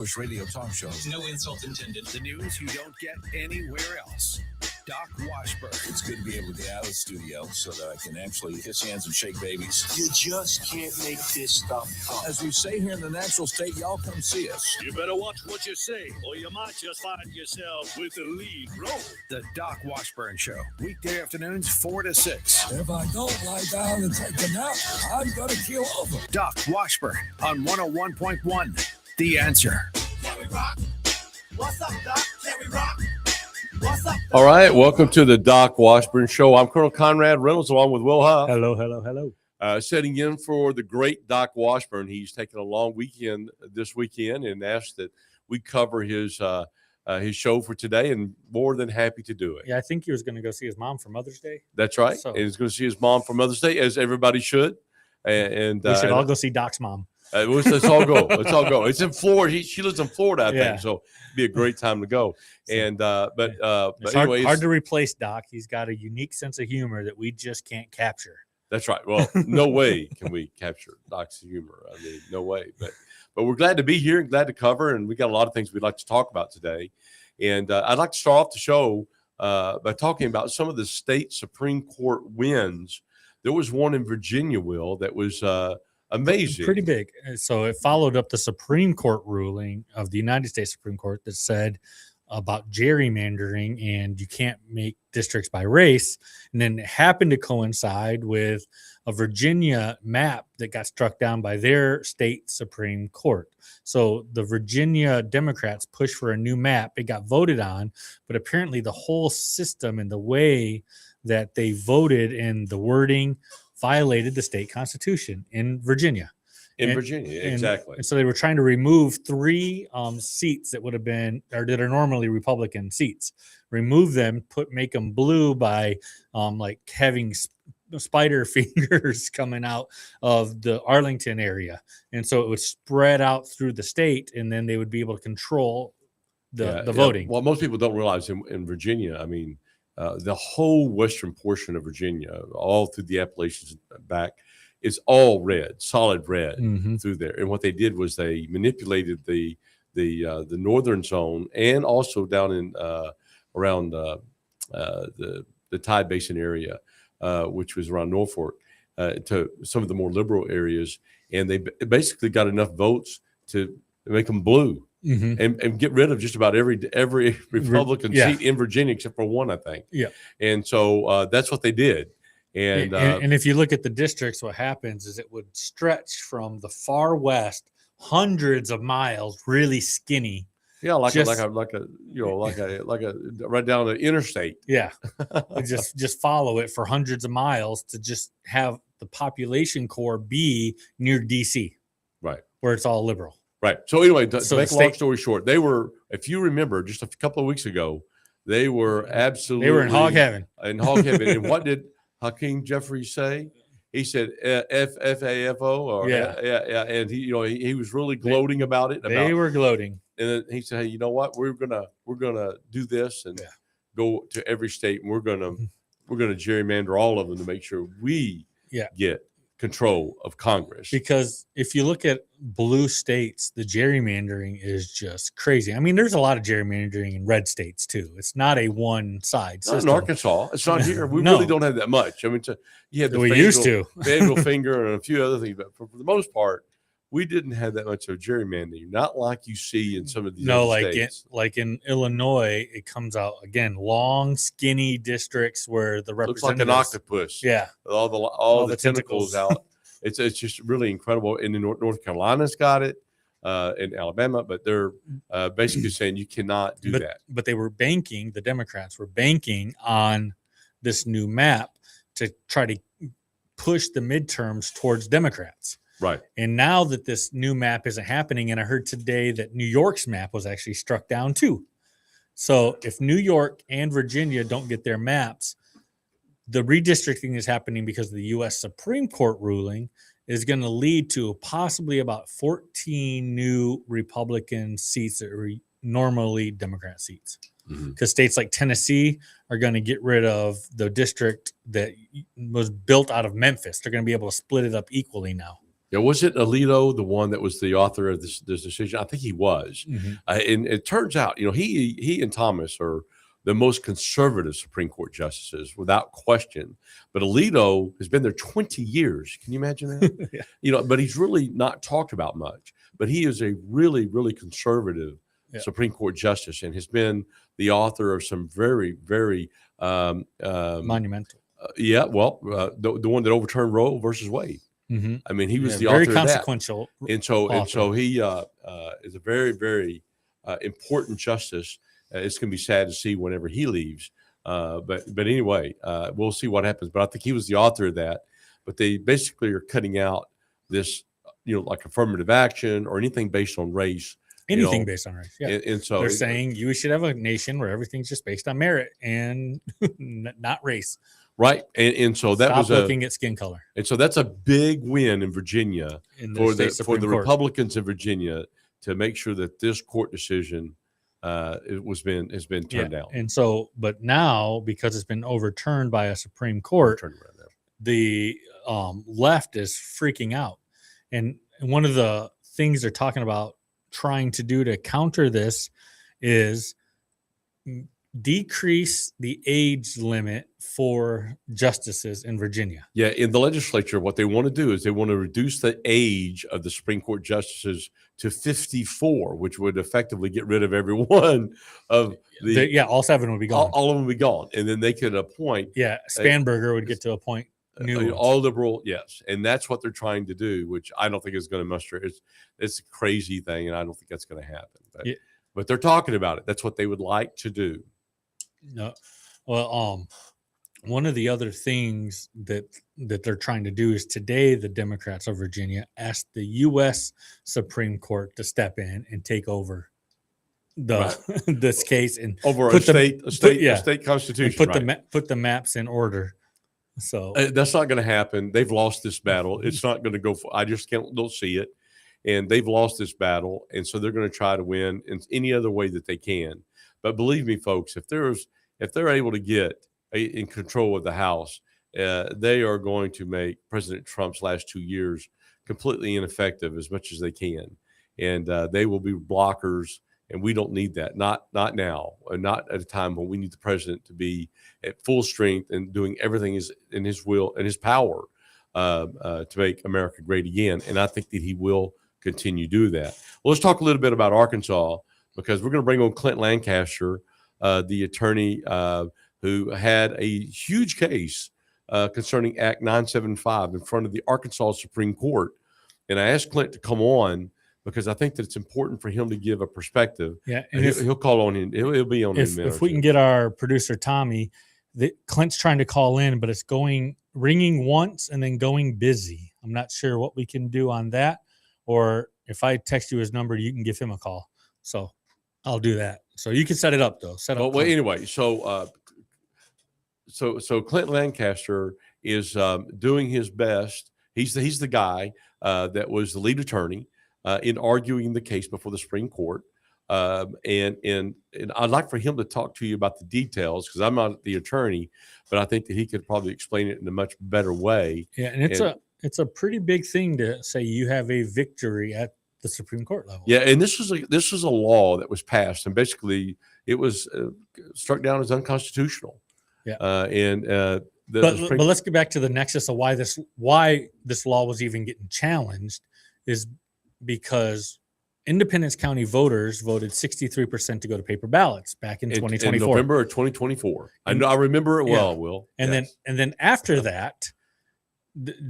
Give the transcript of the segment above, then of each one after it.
Radio talk show. No insult intended. The news you don't get anywhere else. Doc Washburn. It's good to be able to get out of the studio so that I can actually kiss hands and shake babies. You just can't make this stuff up. As we say here in the natural state, y'all come see us. You better watch what you say, or you might just find yourself with the lead role. The Doc Washburn Show. Weekday afternoons, 4 to 6. If I don't lie down and take a nap, I'm going to keel over. Doc Washburn on 101.1. The Answer. Can we rock? What's up, Doc? Can we rock? What's up? All right, welcome to the Doc Washburn Show. I'm Colonel Conrad Reynolds, along with Will Huff. Hello. Sitting in for the great Doc Washburn. He's taking a long weekend this weekend and asked that we cover his show for today, and more than happy to do it. Yeah, I think he was going to go see his mom for Mother's Day. That's right. So- And he's going to see his mom for Mother's Day, as everybody should. And We should all go see Doc's mom. Let's all go. Let's all go. It's in Florida. She lives in Florida, I Yeah. think. So it'd be a great time to go. And but It's anyways, hard to replace Doc. He's got a unique sense of humor that we just can't capture. that's right. Well, no way can we capture Doc's humor. I mean, no way. But we're glad to be here and glad to cover. And we got a lot of things we'd like to talk about today. And I'd like to start off the show by talking about some of the state Supreme Court wins. There was one in Virginia, Will, that was amazing. Pretty big. So it followed up the Supreme Court ruling of the United States Supreme Court that said about gerrymandering and you can't make districts by race. And then it happened to coincide with a Virginia map that got struck down by their state Supreme Court. So the Virginia Democrats pushed for a new map. It got voted on, but apparently the whole system and the way that they voted and the wording violated the state constitution in Virginia. Exactly. And so they were trying to remove three seats that would have been, or that are normally Republican seats, remove them, make them blue by like having spider fingers coming out of the Arlington area. And so it would spread out through the state, and then they would be able to control the voting. Well, most people don't realize in Virginia, I mean, the whole western portion of Virginia, all through the Appalachians back, is all red, solid red through there. And what they did was they manipulated the northern zone and also down in around the Tide Basin area, which was around Norfolk, to some of the more liberal areas, and they basically got enough votes to make them blue. And get rid of just about every Republican seat in Virginia except for one, I think. Yeah. And so that's what they did. And if you look at the districts, what happens is it would stretch from the far west hundreds of miles, really skinny. Yeah, like a right down the interstate. Yeah. just follow it for hundreds of miles to just have the population core be near DC. Right. Where it's all liberal. Right. So anyway, to make a long story short, they were, if you remember, just a couple of weeks ago, they were absolutely. They were in hog heaven. And what did Hakeem Jeffries say? He said FAFO. Yeah. And he was really gloating about it. They were gloating. And then he said, "Hey, you know what? We're gonna do this and go to every state, and we're gonna gerrymander all of them to make sure we get control of Congress." Because if you look at blue states, the gerrymandering is just crazy. I mean, there's a lot of gerrymandering in red states too. It's not a one side system. In Arkansas, it's not here. We really don't have that much. I mean, you have the used to fatal finger and a few other things, but for the most part, we didn't have that much of gerrymandering. Not like you see in some of these other states. Like in Illinois, it comes out again long, skinny districts where the looks representatives like an octopus. Yeah, all the tentacles out. It's just really incredible. And in North Carolina's got it, in Alabama, but they're basically saying you cannot do that. But the Democrats were banking on this new map to try to push the midterms towards Democrats. Right. And now that this new map isn't happening, and I heard today that New York's map was actually struck down too. So if New York and Virginia don't get their maps, the redistricting is happening because of the U.S. Supreme Court ruling is going to lead to possibly about 14 new Republican seats that are normally Democrat seats. Because states like Tennessee are going to get rid of the district that was built out of Memphis. They're going to be able to split it up equally now. Yeah, was it Alito, the one that was the author of this decision? I think he was. And it turns out, he and Thomas are the most conservative Supreme Court justices without question. But Alito has been there 20 years. Can you imagine that? Yeah. But he's really not talked about much. But he is a really, really conservative Supreme Court justice and has been the author of some very, very monumental. The one that overturned Roe versus Wade. I mean, he was the very author consequential. of that. And so he is a very, very important justice. It's going to be sad to see whenever he leaves. But anyway, we'll see what happens. But I think he was the author of that. But they basically are cutting out this, like affirmative action or anything based on race. Anything based on race. Yeah. And so they're saying you should have a nation where everything's just based on merit and not race. Right. And so that was looking at skin color. And so that's a big win in Virginia for the Republicans in Virginia to make sure that this court decision has been turned down. And so, but now because it's been overturned by a Supreme Court, the left is freaking out. And one of the things they're talking about trying to do to counter this is decrease the age limit for justices in Virginia. Yeah, in the legislature, what they want to do is they want to reduce the age of the Supreme Court justices to 54, which would effectively get rid of every one of all 7 would be gone. All of them would be gone, and then they could appoint. Yeah, Spanberger would get to appoint new all liberal. Yes, and that's what they're trying to do, which I don't think is going to muster. It's a crazy thing, and I don't think that's going to happen. But they're talking about it. That's what they would like to do. No, well, one of the other things that they're trying to do is today the Democrats of Virginia asked the U.S. Supreme Court to step in and take over this case and over a state constitution, put the maps in order. So that's not going to happen. They've lost this battle. It's not going to go. I just don't see it, and they've lost this battle, and so they're going to try to win in any other way that they can. But believe me, folks, if they're able to get in control of the House, they are going to make President Trump's last 2 years completely ineffective as much as they can, and they will be blockers. And we don't need that. Not now, and not at a time when we need the president to be at full strength and doing everything in his will and his power to make America great again. And I think that he will continue to do that. Well, let's talk a little bit about Arkansas, because we're going to bring on Clint Lancaster, the attorney who had a huge case concerning Act 975 in front of the Arkansas Supreme Court. And I asked Clint to come on because I think that it's important for him to give a perspective. Yeah, and he'll call on him. He'll be on him. If we can get our producer Tommy, Clint's trying to call in, but it's ringing once and then going busy. I'm not sure what we can do on that, or if I text you his number, you can give him a call. So I'll do that. So you can set it up though. Well, anyway, so Clint Lancaster is doing his best. He's the guy that was the lead attorney in arguing the case before the Supreme Court. And I'd like for him to talk to you about the details, because I'm not the attorney, but I think that he could probably explain it in a much better way. Yeah, and it's a pretty big thing to say you have a victory at the Supreme Court level. Yeah, and this is a law that was passed, and basically it was struck down as unconstitutional. Yeah, but let's get back to the nexus of why this law was even getting challenged is because Independence County voters voted 63% to go to paper ballots back in 2024. In November of 2024. I remember it well, Will. And then after that,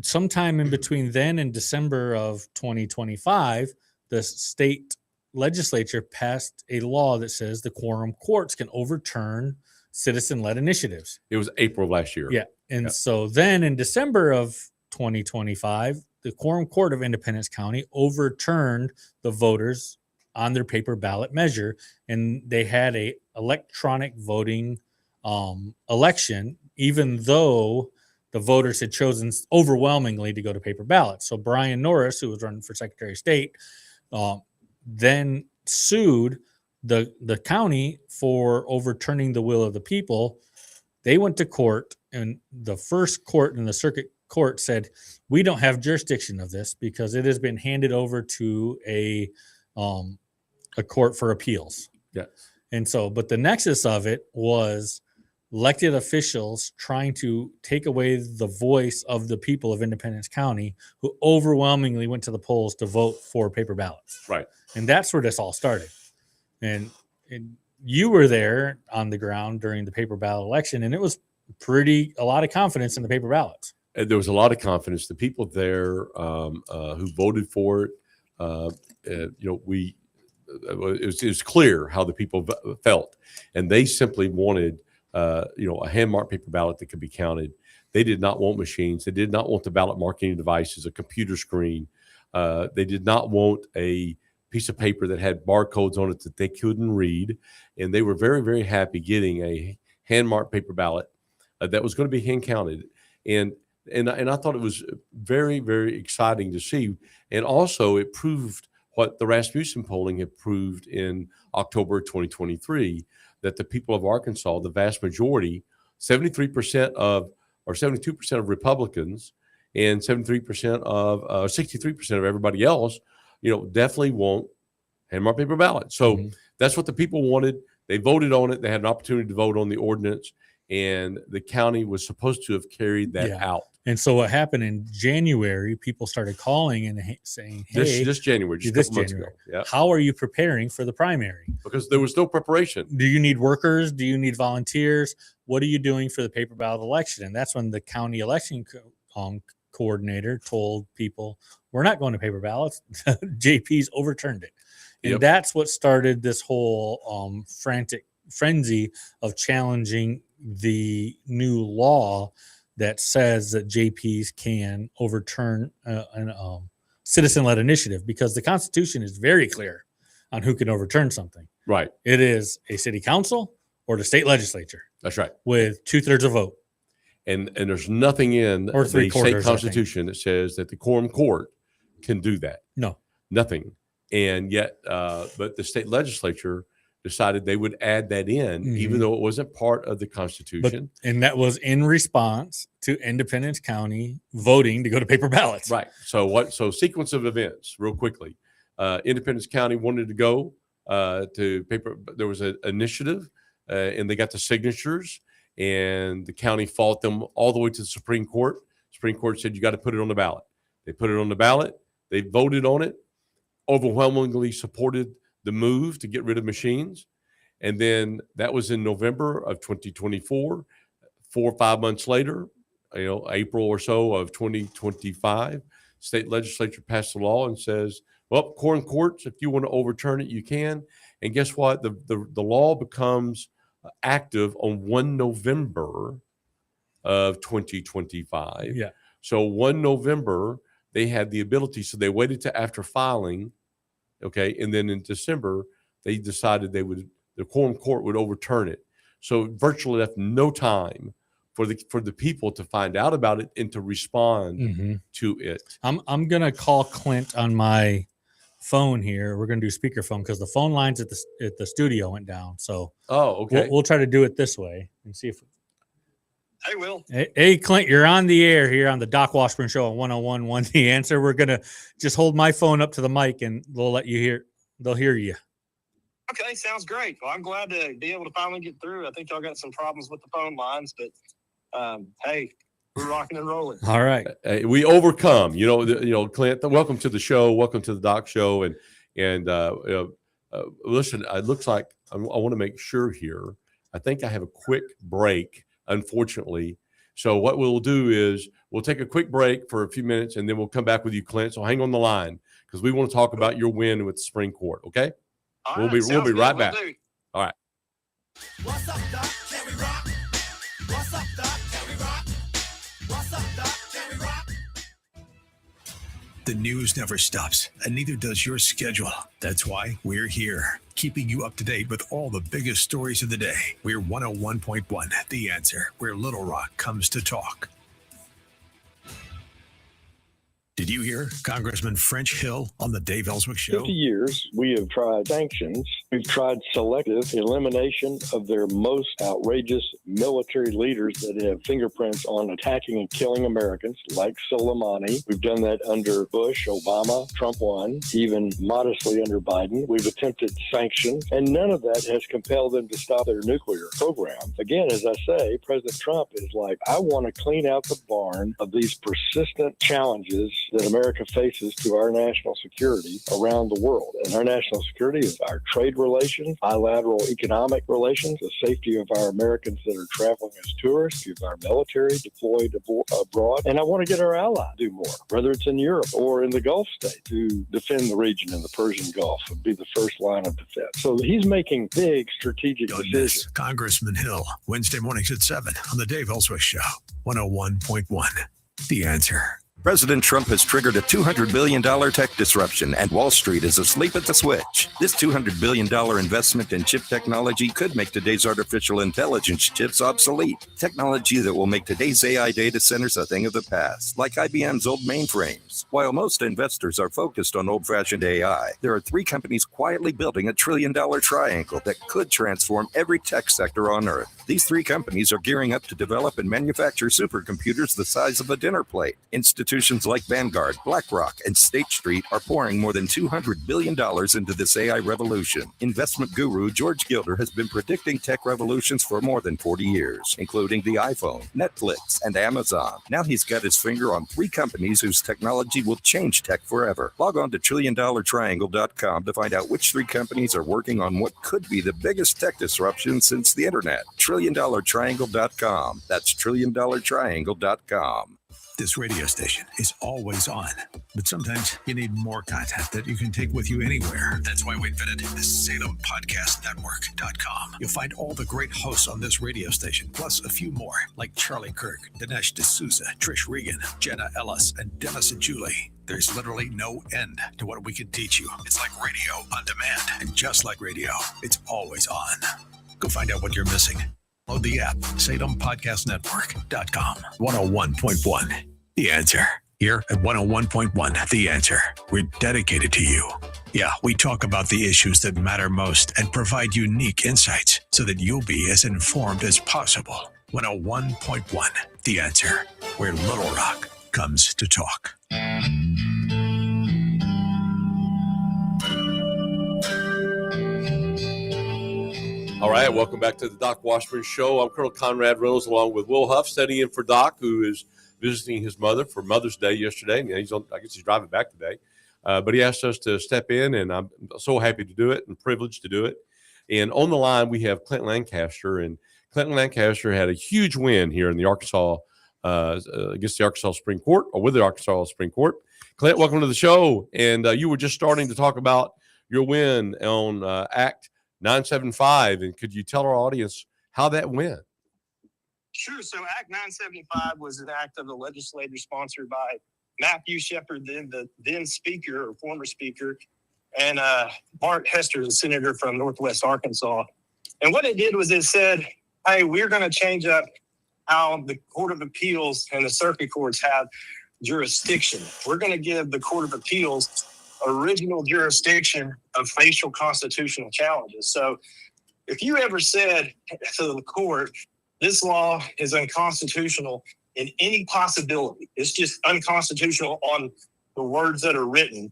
sometime in between then and December of 2025, the state legislature passed a law that says the quorum courts can overturn citizen-led initiatives. It was April of last year. Yeah. And so then in December of 2025, the quorum court of Independence County overturned the voters on their paper ballot measure, and they had a electronic voting election, even though the voters had chosen overwhelmingly to go to paper ballots. So Brian Norris, who was running for Secretary of State, then sued the county for overturning the will of the people. They went to court, and the first court in the circuit Court said, we don't have jurisdiction of this because it has been handed over to a court for appeals. Yes. And so, but the nexus of it was elected officials trying to take away the voice of the people of Independence County, who overwhelmingly went to the polls to vote for paper ballots. Right. And that's where this all started. And you were there on the ground during the paper ballot election, and it was a lot of confidence in the paper ballots. And there was a lot of confidence. The people there who voted for it, it was clear how the people felt, and they simply wanted a hand-marked paper ballot that could be counted. They did not want machines. They did not want the ballot marking devices, a computer screen. They did not want a piece of paper that had barcodes on it that they couldn't read. And they were very, very happy getting a hand-marked paper ballot that was going to be hand-counted. And I thought it was very, very exciting to see. And also it proved what the Rasmussen polling had proved in October 2023, that the people of Arkansas, the vast majority, 73% of Republicans and 63% of everybody else, definitely want hand-marked paper ballots. So that's what the people wanted. They voted on it. They had an opportunity to vote on the ordinance, and the county was supposed to have carried that out. And so what happened in January, people started calling and saying, hey, this January, just a couple months ago. Yeah. How are you preparing for the primary? Because there was no preparation. Do you need workers? Do you need volunteers? What are you doing for the paper ballot election? And that's when the county election coordinator told people, we're not going to paper ballots. JP's overturned it. And that's what started this whole frantic frenzy of challenging the new law that says that JPs can overturn a citizen-led initiative, because the Constitution is very clear on who can overturn something. Right. It is a city council or the state legislature. That's right. With 2/3 of vote. And there's nothing in the state constitution that says that the quorum court can do that. No. Nothing. And yet, but the state legislature decided they would add that in, even though it wasn't part of the Constitution. And that was in response to Independence County voting to go to paper ballots. Right. So sequence of events real quickly. Independence County wanted to go to paper. There was an initiative and they got the signatures, and the county fought them all the way to the Supreme Court. Supreme Court said, you got to put it on the ballot. They put it on the ballot. They voted on it, overwhelmingly supported the move to get rid of machines. And then that was in November of 2024. 4 or 5 months later, April or so of 2025, state legislature passed a law and says, well, quorum courts, if you want to overturn it, you can. And guess what? The law becomes active on 1 November of 2025. Yeah. So 1 November, they had the ability. So they waited to after filing. Okay. And then in December, they decided the quorum court would overturn it. So virtually left no time for the people to find out about it and to respond to it. I'm going to call Clint on my phone here. We're going to do speakerphone because the phone lines at the studio went down. So okay. We'll try to do it this way and see if. Hey, Will. Hey, Clint, you're on the air here on the Doc Washburn Show on 101.1 The Answer. We're going to just hold my phone up to the mic and they'll hear you. Okay, sounds great. Well, I'm glad to be able to finally get through. I think y'all got some problems with the phone lines, but hey, we're rocking and rolling. All right. We overcome, Clint, welcome to the show. Welcome to the Doc Show. And listen, it looks like I want to make sure here. I think I have a quick break, unfortunately. So what we'll do is we'll take a quick break for a few minutes, and then we'll come back with you, Clint. So hang on the line because we want to talk about your win with the Supreme Court. Okay. We'll be right back. All right. What's up, Doc? Can we rock? What's up, Doc? Can we rock? What's up, Doc? Can we rock? The news never stops, and neither does your schedule. That's why we're here, keeping you up to date with all the biggest stories of the day. We're 101.1 The Answer, where Little Rock comes to talk. Did you hear Congressman French Hill on the Dave Ellswick Show? 50 years, we have tried sanctions. We've tried selective elimination of their most outrageous military leaders that have fingerprints on attacking and killing Americans, like Soleimani. We've done that under Bush, Obama, Trump 1, even modestly under Biden. We've attempted sanctions, and none of that has compelled them to stop their nuclear program. Again, as I say, President Trump is like, I want to clean out the barn of these persistent challenges that America faces to our national security around the world. And our national security is our trade relations, bilateral economic relations, the safety of our Americans that are traveling as tourists, of our military deployed abroad. And I want to get our allies to do more, whether it's in Europe or in the Gulf states, to defend the region in the Persian Gulf and be the first line of defense. So he's making big strategic decisions. Congressman Hill, Wednesday mornings at 7 on the Dave Ellswick Show, 101.1. The Answer. President Trump has triggered a $200 billion tech disruption, and Wall Street is asleep at the switch. This $200 billion investment in chip technology could make today's artificial intelligence chips obsolete. Technology that will make today's AI data centers a thing of the past, like IBM's old mainframes. While most investors are focused on old-fashioned AI, there are 3 companies quietly building a trillion-dollar triangle that could transform every tech sector on Earth. These 3 companies are gearing up to develop and manufacture supercomputers the size of a dinner plate. Institutions like Vanguard, BlackRock, and State Street are pouring more than $200 billion into this AI revolution. Investment guru George Gilder has been predicting tech revolutions for more than 40 years, including the iPhone, Netflix, and Amazon. Now he's got his finger on 3 companies whose technology will change tech forever. Log on to trilliondollartriangle.com to find out which 3 companies are working on what could be the biggest tech disruption since the internet. trilliondollartriangle.com. That's trilliondollartriangle.com. This radio station is always on, but sometimes you need more content that you can take with you anywhere. That's why we invented the SalemPodcastNetwork.com. You'll find all the great hosts on this radio station, plus a few more, like Charlie Kirk, Dinesh D'Souza, Trish Regan, Jenna Ellis, and Dennis and Julie. There's literally no end to what we can teach you. It's like radio on demand, and just like radio, it's always on. Go find out what you're missing. Load the app, SalemPodcastNetwork.com. 101.1. The Answer. Here at 101.1, The Answer. We're dedicated to you. Yeah, we talk about the issues that matter most and provide unique insights so that you'll be as informed as possible. 101.1, The Answer, where Little Rock comes to talk. All right, welcome back to the Doc Washburn Show. I'm Colonel Conrad Reynolds, along with Will Huff, sitting in for Doc, who is visiting his mother for Mother's Day yesterday. And I guess he's driving back today. But he asked us to step in, and I'm so happy to do it and privileged to do it. And on the line, we have Clint Lancaster. And Clint Lancaster had a huge win here in the Arkansas, against the Arkansas Supreme Court, or with the Arkansas Supreme Court. Clint, welcome to the show. And you were just starting to talk about your win on Act 975, and could you tell our audience how that went? Sure. So Act 975 was an act of the legislature sponsored by Matthew Shepard, the then speaker or former speaker, and Bart Hester, the senator from Northwest Arkansas. And what it did was it said, hey, we're going to change up how the Court of Appeals and the circuit courts have jurisdiction. We're going to give the Court of Appeals original jurisdiction of facial constitutional challenges. So if you ever said to the court, this law is unconstitutional in any possibility, it's just unconstitutional on the words that are written,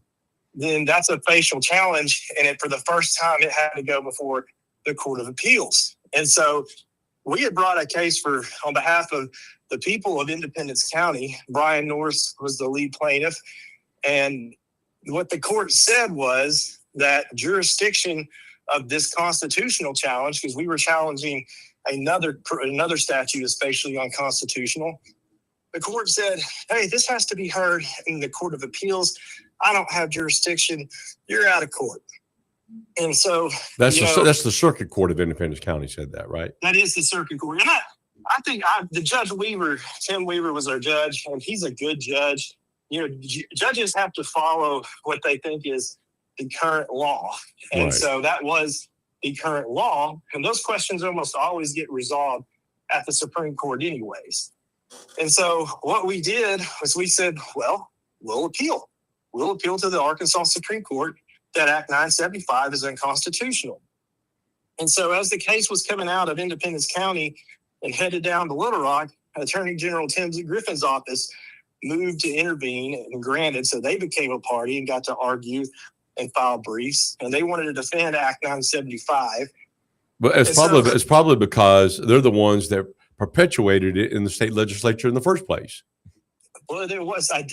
then that's a facial challenge. And for the first time, it had to go before the Court of Appeals. And so we had brought a case on behalf of the people of Independence County. Brian Norris was the lead plaintiff. And what the court said was that jurisdiction of this constitutional challenge, because we were challenging another statute is facially unconstitutional. The court said, hey, this has to be heard in the Court of Appeals. I don't have jurisdiction. You're out of court. And so that's the Circuit Court of Independence County said that, right? That is the Circuit Court. And I think the Judge Weaver, Tim Weaver was our judge, and he's a good judge. Judges have to follow what they think is the current law. And right. So that was the current law. And those questions almost always get resolved at the Supreme Court anyways. And so what we did was we said, well, we'll appeal. We'll appeal to the Arkansas Supreme Court that Act 975 is unconstitutional. And so as the case was coming out of Independence County and headed down to Little Rock, Attorney General Tim Griffin's office moved to intervene and granted, so they became a party and got to argue and file briefs, and they wanted to defend Act 975. But it's probably because they're the ones that perpetuated it in the state legislature in the first place. Well, there was at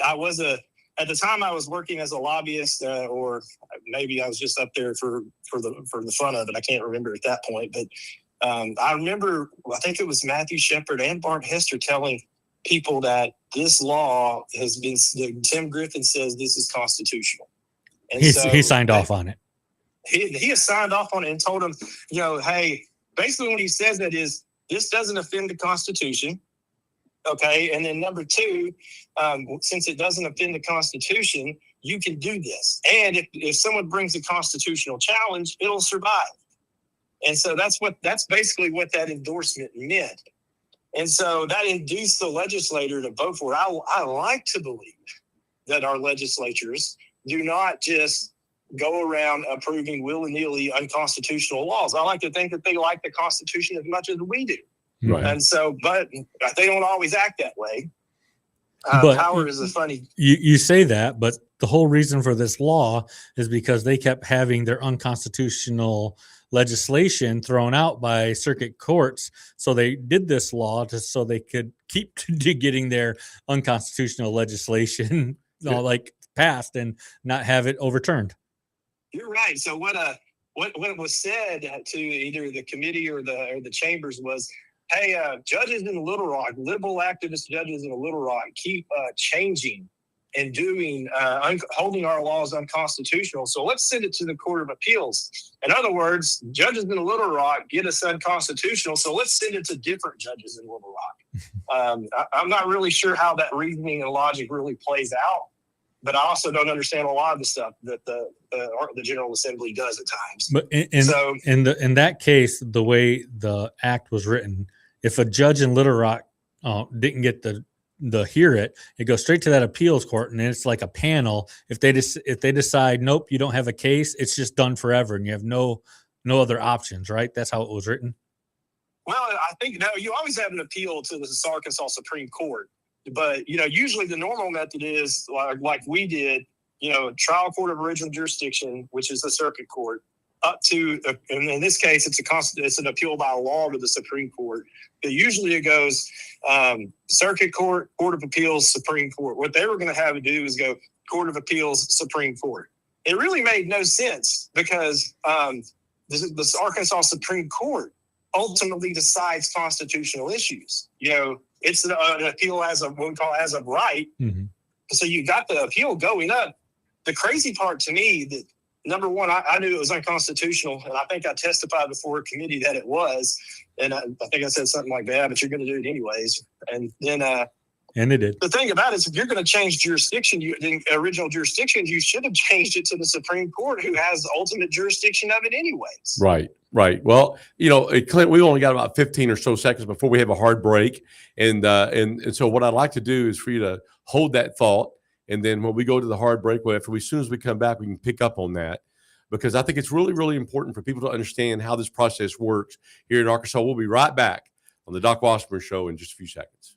the time I was working as a lobbyist, or maybe I was just up there for the fun of it. I can't remember at that point, but I remember I think it was Matthew Shepard and Bart Hester telling people that this law has been. Tim Griffin says this is constitutional, and he signed off on it. He has signed off on it and told them, hey, basically what he says that is this doesn't offend the Constitution. Okay. And then number two, since it doesn't offend the Constitution, you can do this. And if someone brings a constitutional challenge, it'll survive. And so that's basically what that endorsement meant. And so that induced the legislator to vote for it. I like to believe that our legislatures do not just go around approving willy-nilly unconstitutional laws. I like to think that they like the Constitution as much as we do. Right. And so, but they don't always act that way. But power is a funny. You say that, but the whole reason for this law is because they kept having their unconstitutional legislation thrown out by circuit courts. So they did this law so they could keep getting their unconstitutional legislation passed and not have it overturned. You're right. So what was said to either the committee or the chambers was, hey, judges in Little Rock, liberal activist judges in Little Rock, keep changing and doing, holding our laws unconstitutional. So let's send it to the Court of Appeals. In other words, judges in Little Rock get us unconstitutional. So let's send it to different judges in Little Rock. I'm not really sure how that reasoning and logic really plays out. But I also don't understand a lot of the stuff that the General Assembly does at times. But in that case, the way the act was written, if a judge in Little Rock didn't get the hear it goes straight to that appeals court, and then it's like a panel. If they decide nope, you don't have a case, it's just done forever, and you have no other options, right? That's how it was written. Well, I think you always have an appeal to the Arkansas Supreme Court. But, usually the normal method is like we did, trial court of original jurisdiction, which is the circuit court, up to, and in this case, it's an appeal by law to the Supreme Court. But usually it goes circuit court, court of appeals, Supreme Court. What they were going to have to do is go court of appeals, Supreme Court. It really made no sense because the Arkansas Supreme Court ultimately decides constitutional issues. It's an appeal as of what we call as of right. Mm-hmm. So you got the appeal going up. The crazy part to me that number one, I knew it was unconstitutional, and I think I testified before a committee that it was, and I think I said something like that. But you're going to do it anyways, and then and it did. The thing about it is, if you're going to change jurisdiction, the original jurisdiction, you should have changed it to the Supreme Court, who has ultimate jurisdiction of it anyways. Right. Well, Clint, we only got about 15 or so seconds before we have a hard break. And so what I'd like to do is for you to hold that thought. And then when we go to the hard break, as soon as we come back, we can pick up on that, because I think it's really, really important for people to understand how this process works here in Arkansas. We'll be right back on the Doc Washburn Show in just a few seconds.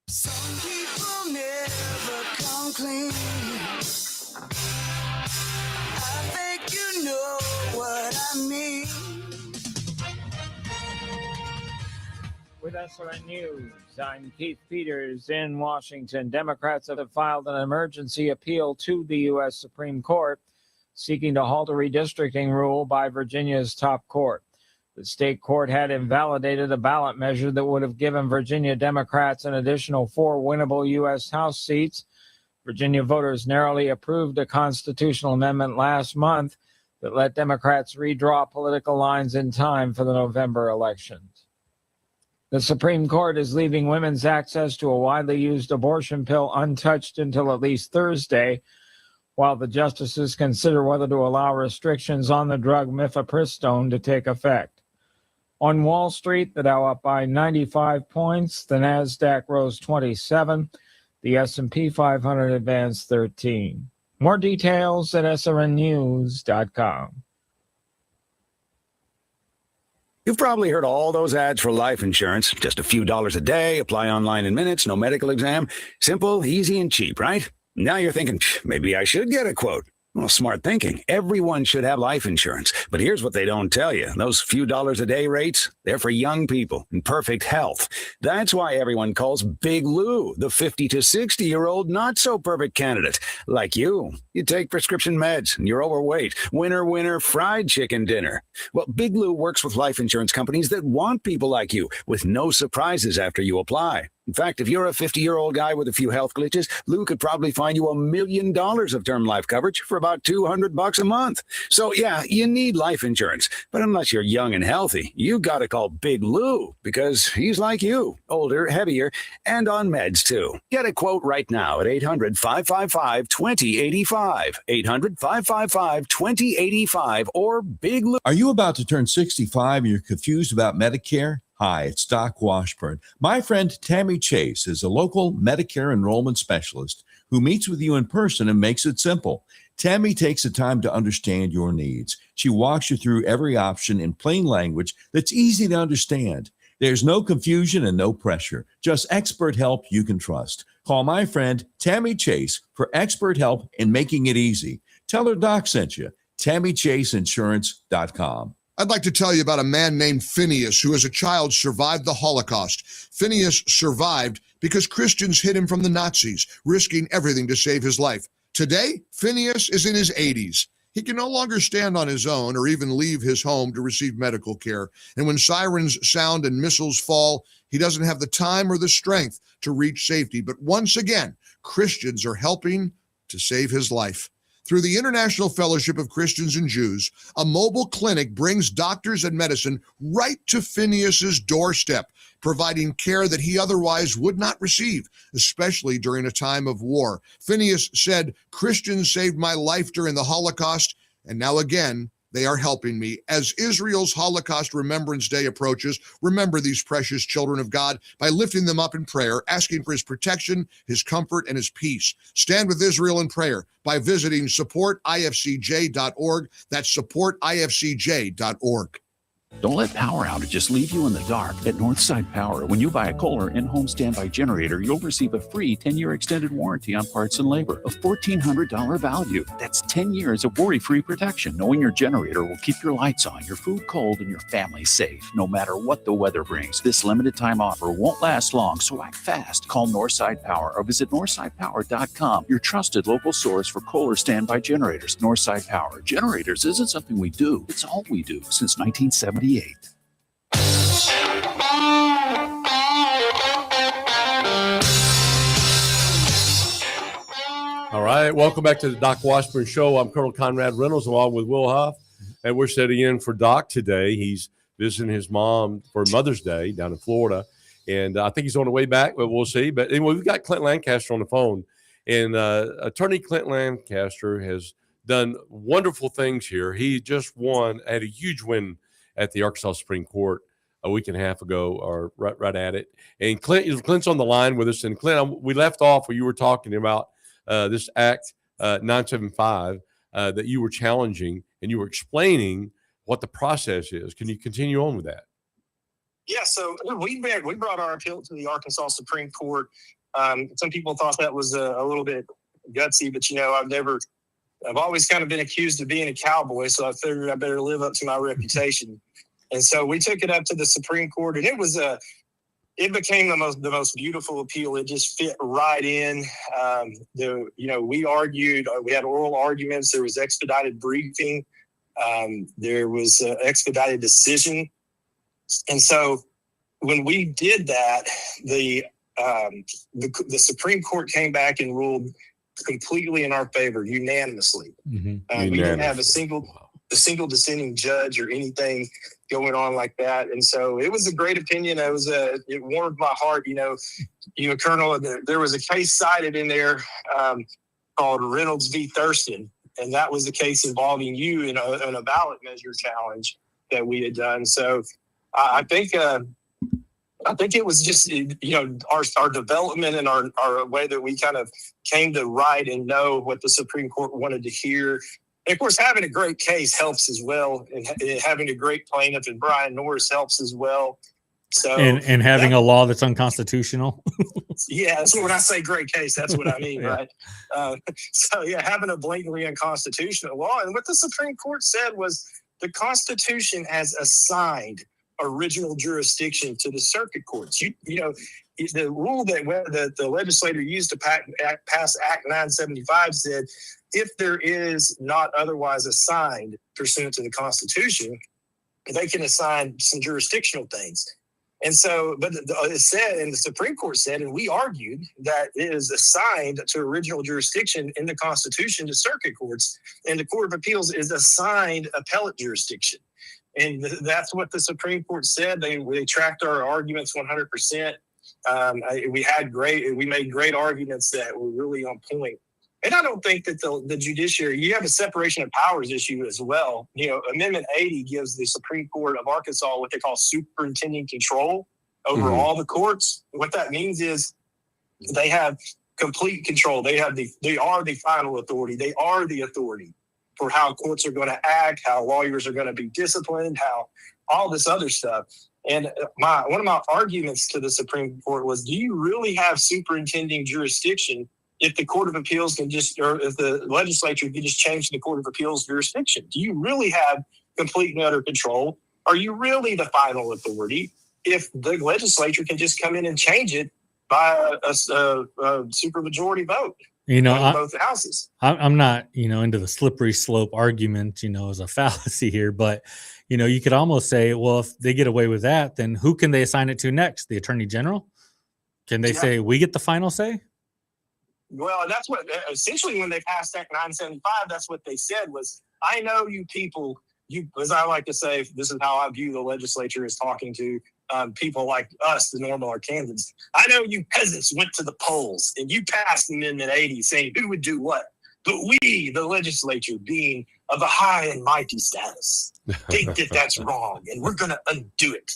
Some people never come clean. I think you know what I mean. With SRN News, I'm Keith Peters in Washington. Democrats have filed an emergency appeal to the U.S. Supreme Court seeking to halt a redistricting rule by Virginia's top court. The state court had invalidated a ballot measure that would have given Virginia Democrats an additional 4 winnable U.S. House seats. Virginia voters narrowly approved a constitutional amendment last month that let Democrats redraw political lines in time for the November elections. The Supreme Court is leaving women's access to a widely used abortion pill untouched until at least Thursday, while the justices consider whether to allow restrictions on the drug mifepristone to take effect. On Wall Street, the Dow up by 95 points, the Nasdaq rose 27, The S&P 500 advanced 13. More details at srnnews.com. You've probably heard all those ads for life insurance. Just a few dollars a day, apply online in minutes, no medical exam. Simple, easy, and cheap, right? Now you're thinking, maybe I should get a quote. Well, smart thinking. Everyone should have life insurance. But here's what they don't tell you. Those few dollars a day rates, they're for young people in perfect health. That's why everyone calls Big Lou the 50 to 60-year-old not-so-perfect candidate. Like you. You take prescription meds and you're overweight. Winner, fried chicken dinner. Well, Big Lou works with life insurance companies that want people like you with no surprises after you apply. In fact, if you're a 50-year-old guy with a few health glitches, Lou could probably find you $1 million of term life coverage for about $200 a month. So yeah, you need life insurance. But unless you're young and healthy, you got to call Big Lou because he's like you, older, heavier, and on meds too. Get a quote right now at 800-555-2085. 800-555-2085 or Big Lou. Are you about to turn 65 and you're confused about Medicare? Hi, it's Doc Washburn. My friend Tammy Chase is a local Medicare enrollment specialist who meets with you in person and makes it simple. Tammy takes the time to understand your needs. She walks you through every option in plain language that's easy to understand. There's no confusion and no pressure, just expert help you can trust. Call my friend Tammy Chase for expert help in making it easy. Tell her Doc sent you. TammyChaseInsurance.com. I'd like to tell you about a man named Phineas who as a child survived the Holocaust. Phineas survived because Christians hid him from the Nazis, risking everything to save his life. Today, Phineas is in his 80s. He can no longer stand on his own or even leave his home to receive medical care. And when sirens sound and missiles fall, he doesn't have the time or the strength to reach safety. But once again, Christians are helping to save his life. Through the International Fellowship of Christians and Jews, a mobile clinic brings doctors and medicine right to Phineas's doorstep, providing care that he otherwise would not receive, especially during a time of war. Phineas said, "Christians saved my life during the Holocaust, and now again, they are helping me." As Israel's Holocaust Remembrance Day approaches, remember these precious children of God by lifting them up in prayer, asking for his protection, his comfort, and his peace. Stand with Israel in prayer by visiting supportifcj.org. That's supportifcj.org. Don't let power outages leave you in the dark. At Northside Power, when you buy a Kohler in-home standby generator, you'll receive a free 10-year extended warranty on parts and labor, a $1,400 value. That's 10 years of worry-free protection, knowing your generator will keep your lights on, your food cold, and your family safe, no matter what the weather brings. This limited time offer won't last long, so act fast. Call Northside Power or visit northsidepower.com, your trusted local source for Kohler standby generators. Northside Power. Generators isn't something we do, it's all we do since 1978. All right, welcome back to the Doc Washburn Show. I'm Colonel Conrad Reynolds along with Will Huff, and we're sitting in for Doc today. He's visiting his mom for Mother's Day down in Florida, and I think he's on the way back, but we'll see. But anyway, we've got Clint Lancaster on the phone, and Attorney Clint Lancaster has done wonderful things here. He just had a huge win at the Arkansas Supreme Court a week and a half ago, or right at it. And Clint's on the line with us. And Clint, we left off where you were talking about this Act 975 that you were challenging, and you were explaining what the process is. Can you continue on with that? Yeah, so we brought our appeal to the Arkansas Supreme Court. Some people thought that was a little bit gutsy, but I've always kind of been accused of being a cowboy, so I figured I better live up to my reputation. And so we took it up to the Supreme Court, and it became the most beautiful appeal. It just fit right in. We argued, we had oral arguments. There was expedited briefing. There was expedited decision. And so when we did that, the Supreme Court came back and ruled completely in our favor, unanimously. We didn't have a single dissenting judge or anything going on like that. And so it was a great opinion. It warmed my heart. Colonel, there was a case cited in there called Reynolds v. Thurston. And that was the case involving you in a ballot measure challenge that we had done. So I think I think it was just, our development and our way that we kind of came to write and know what the Supreme Court wanted to hear. And of course, having a great case helps as well. And having a great plaintiff and Brian Norris helps as well. So and having a law that's unconstitutional. Yeah, so when I say great case, that's what I mean, right? Having a blatantly unconstitutional law. And what the Supreme Court said was the Constitution has assigned original jurisdiction to the circuit courts. The rule that the legislator used to pass Act 975 said, if there is not otherwise assigned pursuant to the Constitution, they can assign some jurisdictional things. And so, but it said, and the Supreme Court said, and we argued that it is assigned to original jurisdiction in the Constitution to circuit courts, and the Court of Appeals is assigned appellate jurisdiction. And that's what the Supreme Court said. They tracked our arguments 100%. We made great arguments that were really on point. And I don't think that the judiciary, you have a separation of powers issue as well. Amendment 80 gives the Supreme Court of Arkansas what they call superintending control over all the courts. What that means is they have complete control. They are the final authority. They are the authority for how courts are going to act, how lawyers are going to be disciplined, how all this other stuff. And one of my arguments to the Supreme Court was, do you really have superintending jurisdiction if the Court of Appeals can or if the legislature can just change the Court of Appeals jurisdiction? Do you really have complete and utter control? Are you really the final authority if the legislature can just come in and change it by a supermajority vote? Both houses. I'm not, into the slippery slope argument, as a fallacy here, but, you could almost say, well, if they get away with that, then who can they assign it to next? The Attorney General? Can they say, we get the final say? Well, that's what, essentially when they passed Act 975, that's what they said was, I know you people, as I like to say, this is how I view the legislature as talking to people like us, the normal Arkansans. I know you peasants went to the polls and you passed Amendment 80 saying who would do what. But we, the legislature, being of a high and mighty status, think that that's wrong. And we're going to undo it.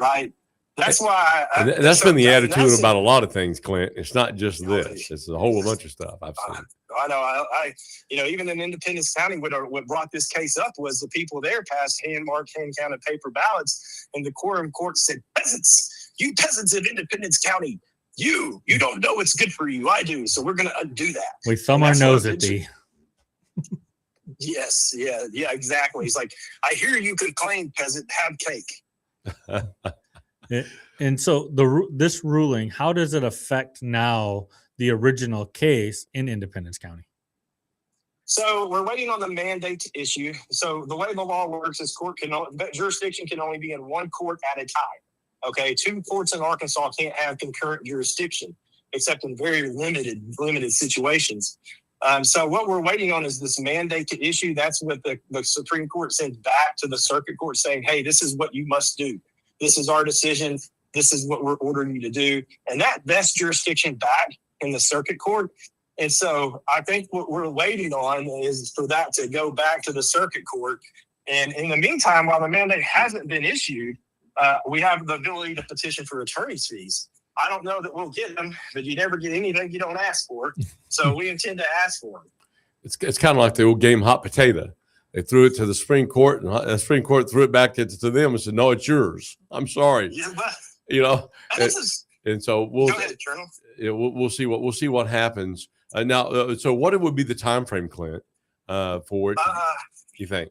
Right? That's why. That's been the attitude about a lot of things, Clint. It's not just this. It's a whole bunch of stuff I've seen. I know. Even in Independence County, what brought this case up was the people there passed hand-marked, hand-counted paper ballots, and the quorum court said, peasants, you peasants of Independence County, you don't know what's good for you. I do. So we're going to undo that. We thumb our nose at thee. Yes. Yeah, exactly. He's like, I hear you complain, peasant, have cake. And so this ruling, how does it affect now the original case in Independence County? So we're waiting on the mandate to issue. So the way the law works is jurisdiction can only be in one court at a time. Okay, 2 courts in Arkansas can't have concurrent jurisdiction except in very limited situations. So what we're waiting on is this mandate to issue. That's what the Supreme Court sends back to the circuit court saying, hey, this is what you must do. This is our decision. This is what we're ordering you to do. And that vests jurisdiction back in the circuit court. And so I think what we're waiting on is for that to go back to the circuit court. And in the meantime, while the mandate hasn't been issued, we have the ability to petition for attorney's fees. I don't know that we'll get them, but you never get anything you don't ask for. So we intend to ask for them. It's kind of like the old game hot potato. They threw it to the Supreme Court, and the Supreme Court threw it back to them and said, "No, it's yours. I'm sorry." Yeah, but and so we'll go ahead, Colonel. We'll see what happens now. So what would be the time frame, Clint, for it? You think?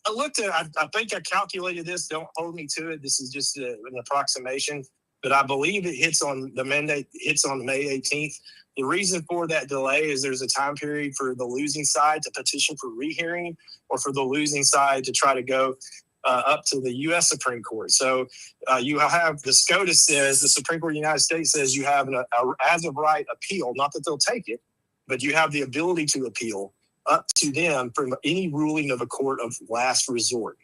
I looked at. I think I calculated this. Don't hold me to it. This is just an approximation, but I believe it hits on the mandate. Hits on May 18th. The reason for that delay is there's a time period for the losing side to petition for rehearing, or for the losing side to try to go up to the U.S. Supreme Court. So you have the SCOTUS says, the Supreme Court of the United States says you have an as of right appeal, not that they'll take it, but you have the ability to appeal up to them from any ruling of a court of last resort.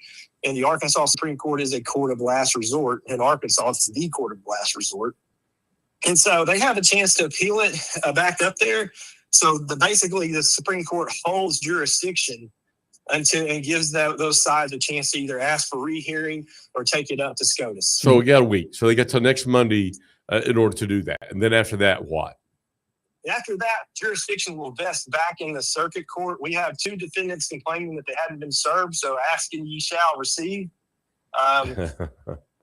And the Arkansas Supreme Court is a court of last resort. In Arkansas, it's the court of last resort. And so they have a chance to appeal it back up there. So basically the Supreme Court holds jurisdiction and gives those sides a chance to either ask for rehearing or take it up to SCOTUS. So we got a week. So they got till next Monday in order to do that. And then after that, what? After that, jurisdiction will vest back in the circuit court. We have 2 defendants complaining that they hadn't been served, so asking ye shall receive.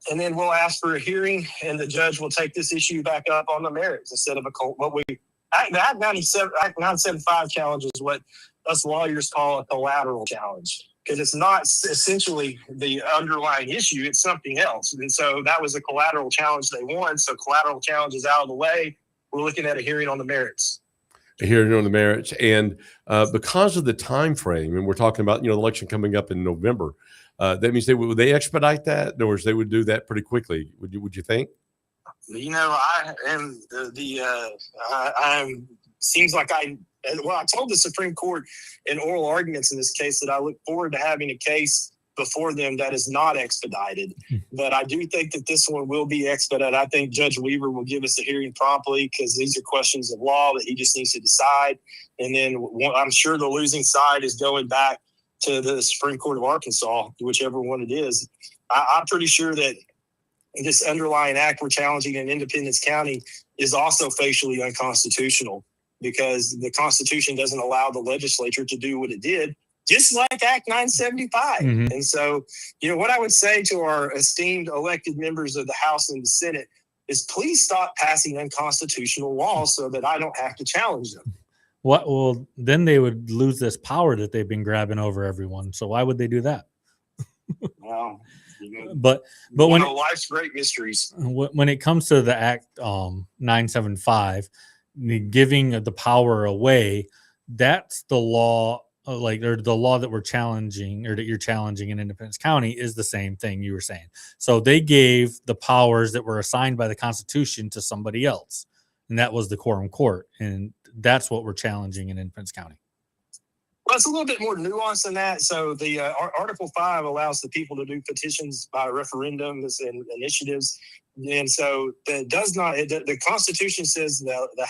And then we'll ask for a hearing, and the judge will take this issue back up on the merits instead of the Act 975 challenge is what us lawyers call a collateral challenge, because it's not essentially the underlying issue, it's something else. And so that was a collateral challenge they won. So collateral challenge is out of the way. We're looking at a hearing on the merits. A hearing on the merits. And because of the time frame, and we're talking about, the election coming up in November, that means would they expedite that? In other words, they would do that pretty quickly. Would you think? I am seems like I told the Supreme Court in oral arguments in this case that I look forward to having a case before them that is not expedited. But I do think that this one will be expedited. I think Judge Weaver will give us a hearing promptly because these are questions of law that he just needs to decide. And then I'm sure the losing side is going back to the Supreme Court of Arkansas, whichever one it is. I'm pretty sure that this underlying act we're challenging in Independence County is also facially unconstitutional because the Constitution doesn't allow the legislature to do what it did, just like Act 975. Mm-hmm. And so, what I would say to our esteemed elected members of the House and the Senate is please stop passing unconstitutional laws so that I don't have to challenge them. Well, then they would lose this power that they've been grabbing over everyone. So why would they do that? Well, but when life's great mysteries. When it comes to the Act 975, giving the power away, that's the law. Or the law that we're challenging, or that you're challenging in Independence County, is the same thing you were saying. So they gave the powers that were assigned by the Constitution to somebody else, and that was the quorum court, and that's what we're challenging in Independence County. Well, it's a little bit more nuanced than that. So the Article 5 allows the people to do petitions by referendums and initiatives. And so that does not, the Constitution says the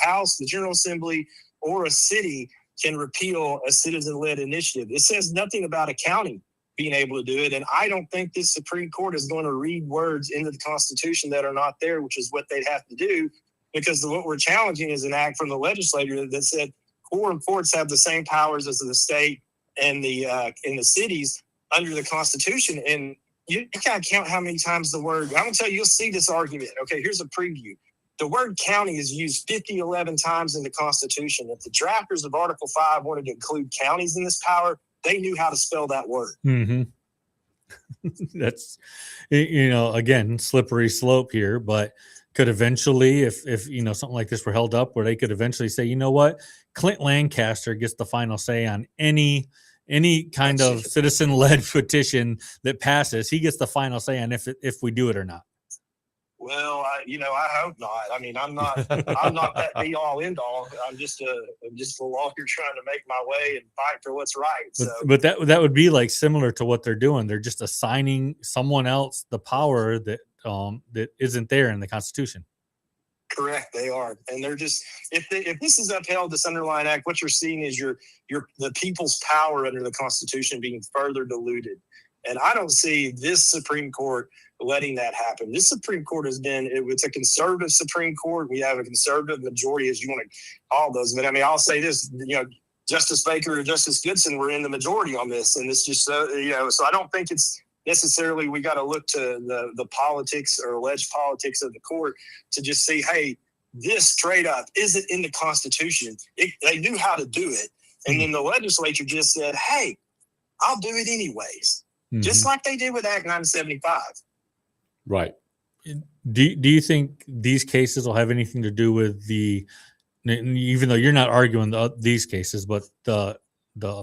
House, the General Assembly, or a city can repeal a citizen-led initiative. It says nothing about a county being able to do it. And I don't think this Supreme Court is going to read words into the Constitution that are not there, which is what they'd have to do, because what we're challenging is an act from the legislature that said quorum courts have the same powers as the state and the cities under the Constitution. And you can't count how many times the word, I'm going to tell you, you'll see this argument. Okay, here's a preview. The word county is used 11 times in the Constitution. If the drafters of Article 5 wanted to include counties in this power, they knew how to spell that word. Mm-hmm. That's, again, slippery slope here, but could eventually, if something like this were held up, where they could eventually say, you know what, Clint Lancaster gets the final say on any kind of citizen-led petition that passes. He gets the final say on if we do it or not. Well, I hope not. I mean, I'm not that be all end all. I'm just a lawyer trying to make my way and fight for what's right. So, but that would be like similar to what they're doing. They're just assigning someone else the power that isn't there in the Constitution. Correct, they are, and they're just if this is upheld, this underlying act, what you're seeing is the people's power under the Constitution being further diluted. And I don't see this Supreme Court letting that happen. This Supreme Court it's a conservative Supreme Court. We have a conservative majority, as you want to call those. But I mean, I'll say this, Justice Baker or Justice Goodson were in the majority on this. And it's just, so I don't think it's necessarily we got to look to the politics or alleged politics of the court to just see, hey, this straight up isn't in the Constitution. They knew how to do it. And then the legislature just said, hey, I'll do it anyways. Just like they did with Act 975. Right. Do you think these cases will have anything to do with even though you're not arguing these cases, but the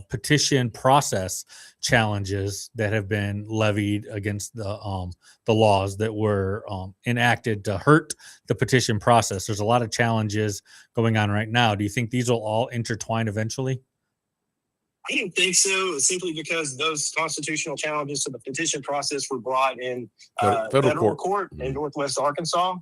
petition process challenges that have been levied against the laws that were enacted to hurt the petition process? There's a lot of challenges going on right now. Do you think these will all intertwine eventually? I don't think so, simply because those constitutional challenges to the petition process were brought in federal court in Northwest Arkansas.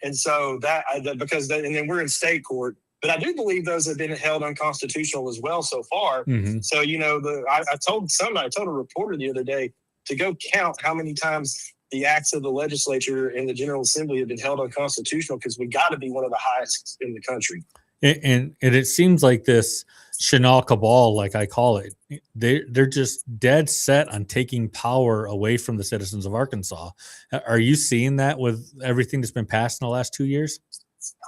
And so and then we're in state court. But I do believe those have been held unconstitutional as well so far. So, I told a reporter the other day to go count how many times the acts of the legislature and the General Assembly have been held unconstitutional, because we got to be one of the highest in the country. And it seems like this Chanel cabal, like I call it, they're just dead set on taking power away from the citizens of Arkansas. Are you seeing that with everything that's been passed in the last 2 years?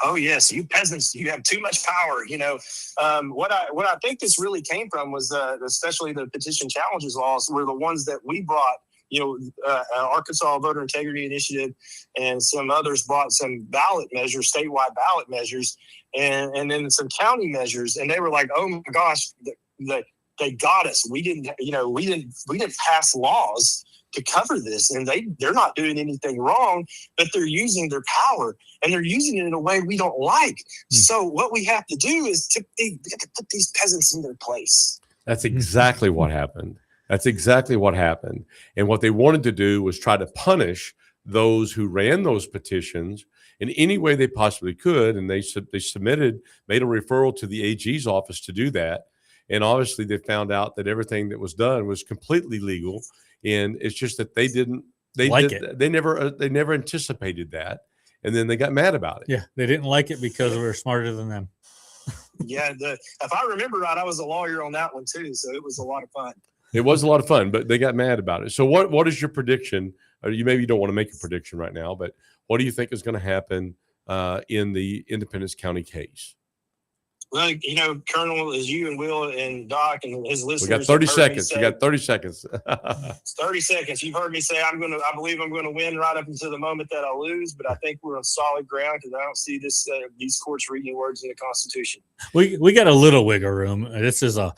Oh yes, you peasants, you have too much power. What I think this really came from was especially the petition challenges laws were the ones that we brought. Arkansas Voter Integrity Initiative and some others brought some ballot measures, statewide ballot measures, and then some county measures, and they were like, "Oh my gosh, they got us. We didn't pass laws to cover this, and they're not doing anything wrong, but they're using their power, and they're using it in a way we don't like. So what we have to do is we have to put these peasants in their place." That's exactly what happened. That's exactly what happened. And what they wanted to do was try to punish those who ran those petitions in any way they possibly could. And they made a referral to the AG's office to do that. And obviously they found out that everything that was done was completely legal. And it's just that they never anticipated that. And then they got mad about it. Yeah. They didn't like it because we were smarter than them. Yeah. If I remember right, I was a lawyer on that one too. So it was a lot of fun. It was a lot of fun, but they got mad about it. So what is your prediction? Or you maybe don't want to make a prediction right now, but what do you think is going to happen in the Independence County case? Well, Colonel, as you and Will and Doc and his listeners. We got 30 seconds. We got 30 seconds. 30 seconds. You've heard me say I believe I'm going to win right up until the moment that I lose, but I think we're on solid ground because I don't see these courts reading words in the Constitution. We got a little wiggle room. This is a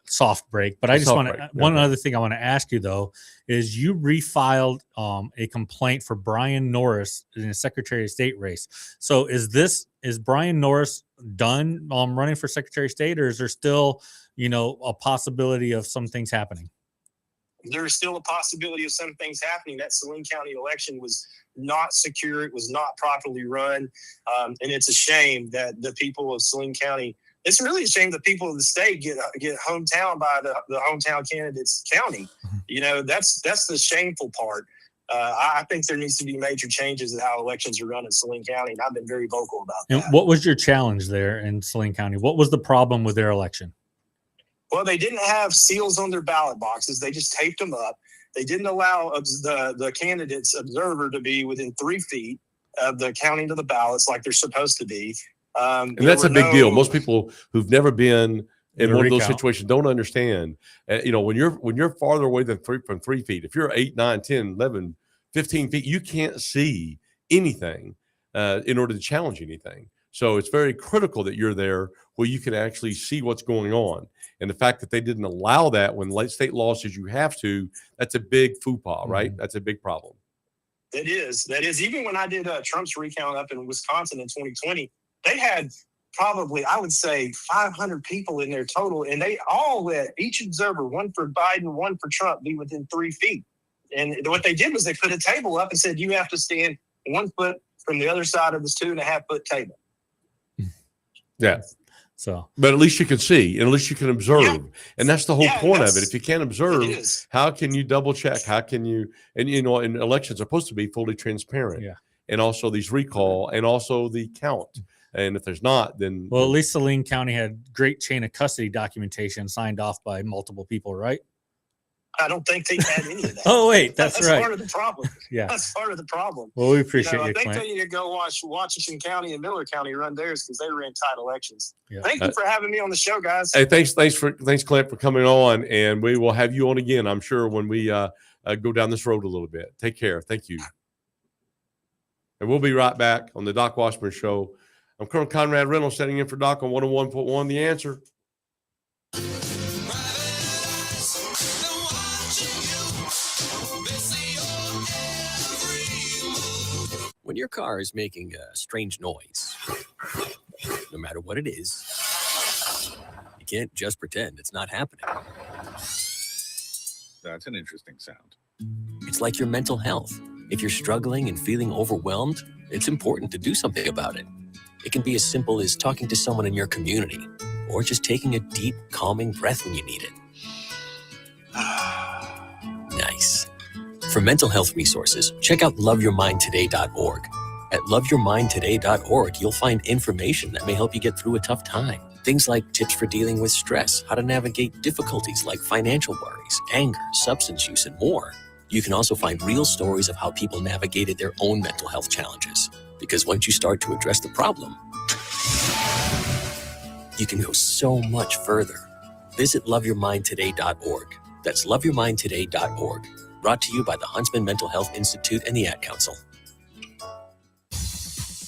soft break, but I just want to. One other thing I want to ask you though is you refiled a complaint for Brian Norris in a Secretary of State race. So is Brian Norris done running for Secretary of State, or is there still a possibility of some things happening? There's still a possibility of some things happening. That Saline County election was not secure. It was not properly run. And it's a shame that the people of Saline County, it's really a shame the people of the state get hometown by the hometown candidate's county. That's the shameful part. I think there needs to be major changes in how elections are run in Saline County, and I've been very vocal about that. And what was your challenge there in Saline County? What was the problem with their election? Well, they didn't have seals on their ballot boxes. They just taped them up. They didn't allow the candidate's observer to be within 3 feet of the counting of the ballots like they're supposed to be. And that's a big deal. Most people who've never been in one of those situations don't understand. When you're farther away than from 3 feet, if you're 8, 9, 10, 11, 15 feet, you can't see anything in order to challenge anything. So it's very critical that you're there where you can actually see what's going on. And the fact that they didn't allow that when state law says you have to, that's a big faux pas, right? That's a big problem. That is. Even when I did Trump's recount up in Wisconsin in 2020, they had probably, I would say, 500 people in there total, and they all let each observer, one for Biden, one for Trump, be within 3 feet. And what they did was they put a table up and said, you have to stand 1 foot from the other side of this 2.5 foot table. Yeah. So, but at least you can see, and at least you can observe, and that's the whole point of it. If you can't observe, how can you double check? How can you? And and elections are supposed to be fully transparent. Yeah. And also these recall, and also the count. And if there's not, then at least Saline County had great chain of custody documentation signed off by multiple people, right? I don't think they had any of that. Oh, wait, that's right. That's part of the problem. Yeah. That's part of the problem. Well, we appreciate I think Clint. they need to go watch Washington County and Miller County run theirs because they ran tight elections. Yeah. Thank you for having me on the show, guys. Hey, thanks, Clint, for coming on, and we will have you on again, I'm sure, when we go down this road a little bit. Take care. Thank you. And we'll be right back on the Doc Washburn Show. I'm Colonel Conrad Reynolds, setting in for Doc on 101.1 The Answer. When your car is making a strange noise, no matter what it is, you can't just pretend it's not happening. That's an interesting sound. It's like your mental health. If you're struggling and feeling overwhelmed, it's important to do something about it. It can be as simple as talking to someone in your community, or just taking a deep, calming breath when you need it. Nice. For mental health resources, check out loveyourmindtoday.org. At loveyourmindtoday.org, you'll find information that may help you get through a tough time. Things like tips for dealing with stress, how to navigate difficulties like financial worries, anger, substance use, and more. You can also find real stories of how people navigated their own mental health challenges. Because once you start to address the problem, you can go so much further. Visit loveyourmindtoday.org. That's loveyourmindtoday.org. Brought to you by the Huntsman Mental Health Institute and the Ad Council.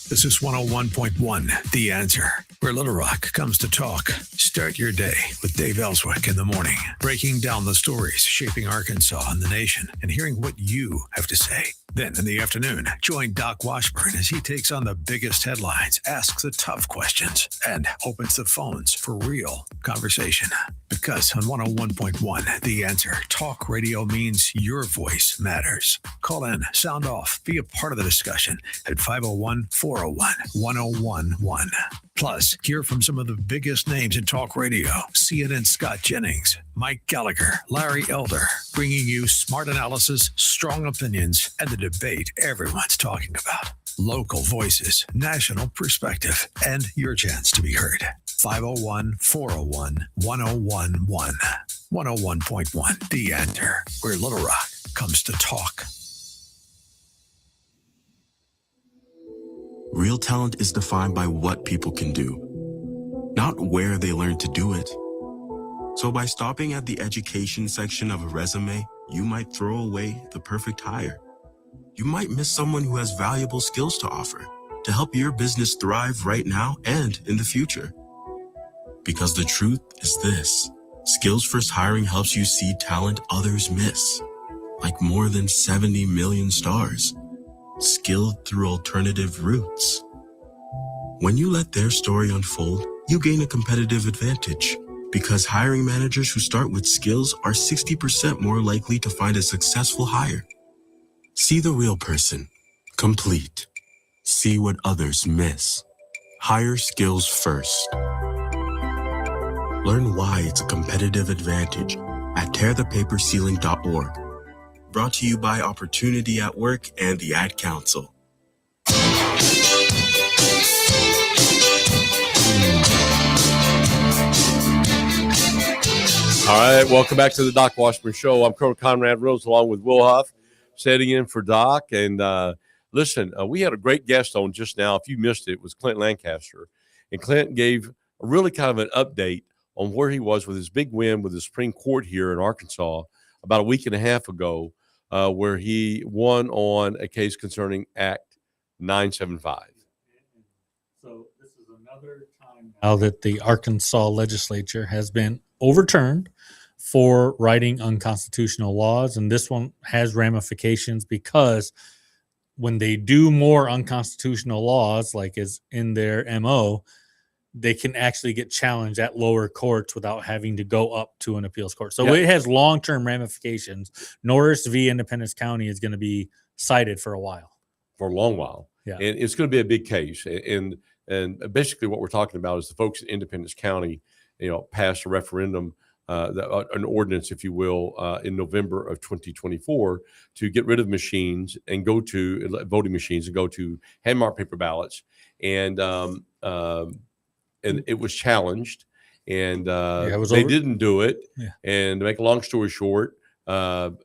This is 101.1 The Answer, where Little Rock comes to talk. Start your day with Dave Ellswick in the morning, breaking down the stories shaping Arkansas and the nation and hearing what you have to say. Then in the afternoon, join Doc Washburn as he takes on the biggest headlines, asks the tough questions, and opens the phones for real conversation. Because on 101.1 The Answer, talk radio means your voice matters. Call in, sound off, be a part of the discussion at 501-401-1011. Plus, hear from some of the biggest names in talk radio. CNN Scott Jennings, Mike Gallagher, Larry Elder, bringing you smart analysis, strong opinions, and the debate everyone's talking about. Local voices, national perspective, and your chance to be heard. 501-401-1011. 101.1 The Answer, where Little Rock comes to talk. Real talent is defined by what people can do, not where they learn to do it. So by stopping at the education section of a resume, you might throw away the perfect hire. You might miss someone who has valuable skills to offer to help your business thrive right now and in the future. Because the truth is this: Skills First Hiring helps you see talent others miss, like more than 70 million stars, skilled through alternative routes. When you let their story unfold, you gain a competitive advantage, because hiring managers who start with skills are 60% more likely to find a successful hire. See the real person, complete. See what others miss. Hire skills first. Learn why it's a competitive advantage at tearthepaperceiling.org. Brought to you by Opportunity at Work and the Ad Council. All right, welcome back to the Doc Washburn Show. I'm Colonel Conrad Rose along with Will Huff, setting in for Doc. And listen, we had a great guest on just now. If you missed it, it was Clint Lancaster. And Clint gave a really kind of an update on where he was with his big win with the Supreme Court here in Arkansas about a week and a half ago, where he won on a case concerning Act 975. So this is another time now that the Arkansas legislature has been overturned for writing unconstitutional laws. And this one has ramifications because when they do more unconstitutional laws, like is in their MO, they can actually get challenged at lower courts without having to go up to an appeals court. So it has long-term ramifications. Norris v. Independence County is going to be cited for a while. For a long while. Yeah. And it's going to be a big case. And basically what we're talking about is the folks in Independence County, passed a referendum, an ordinance, if you will, in November of 2024 to get rid of machines and go to voting machines and go to hand-marked paper ballots. And it was challenged, and they didn't do it. Yeah. And to make a long story short, Brian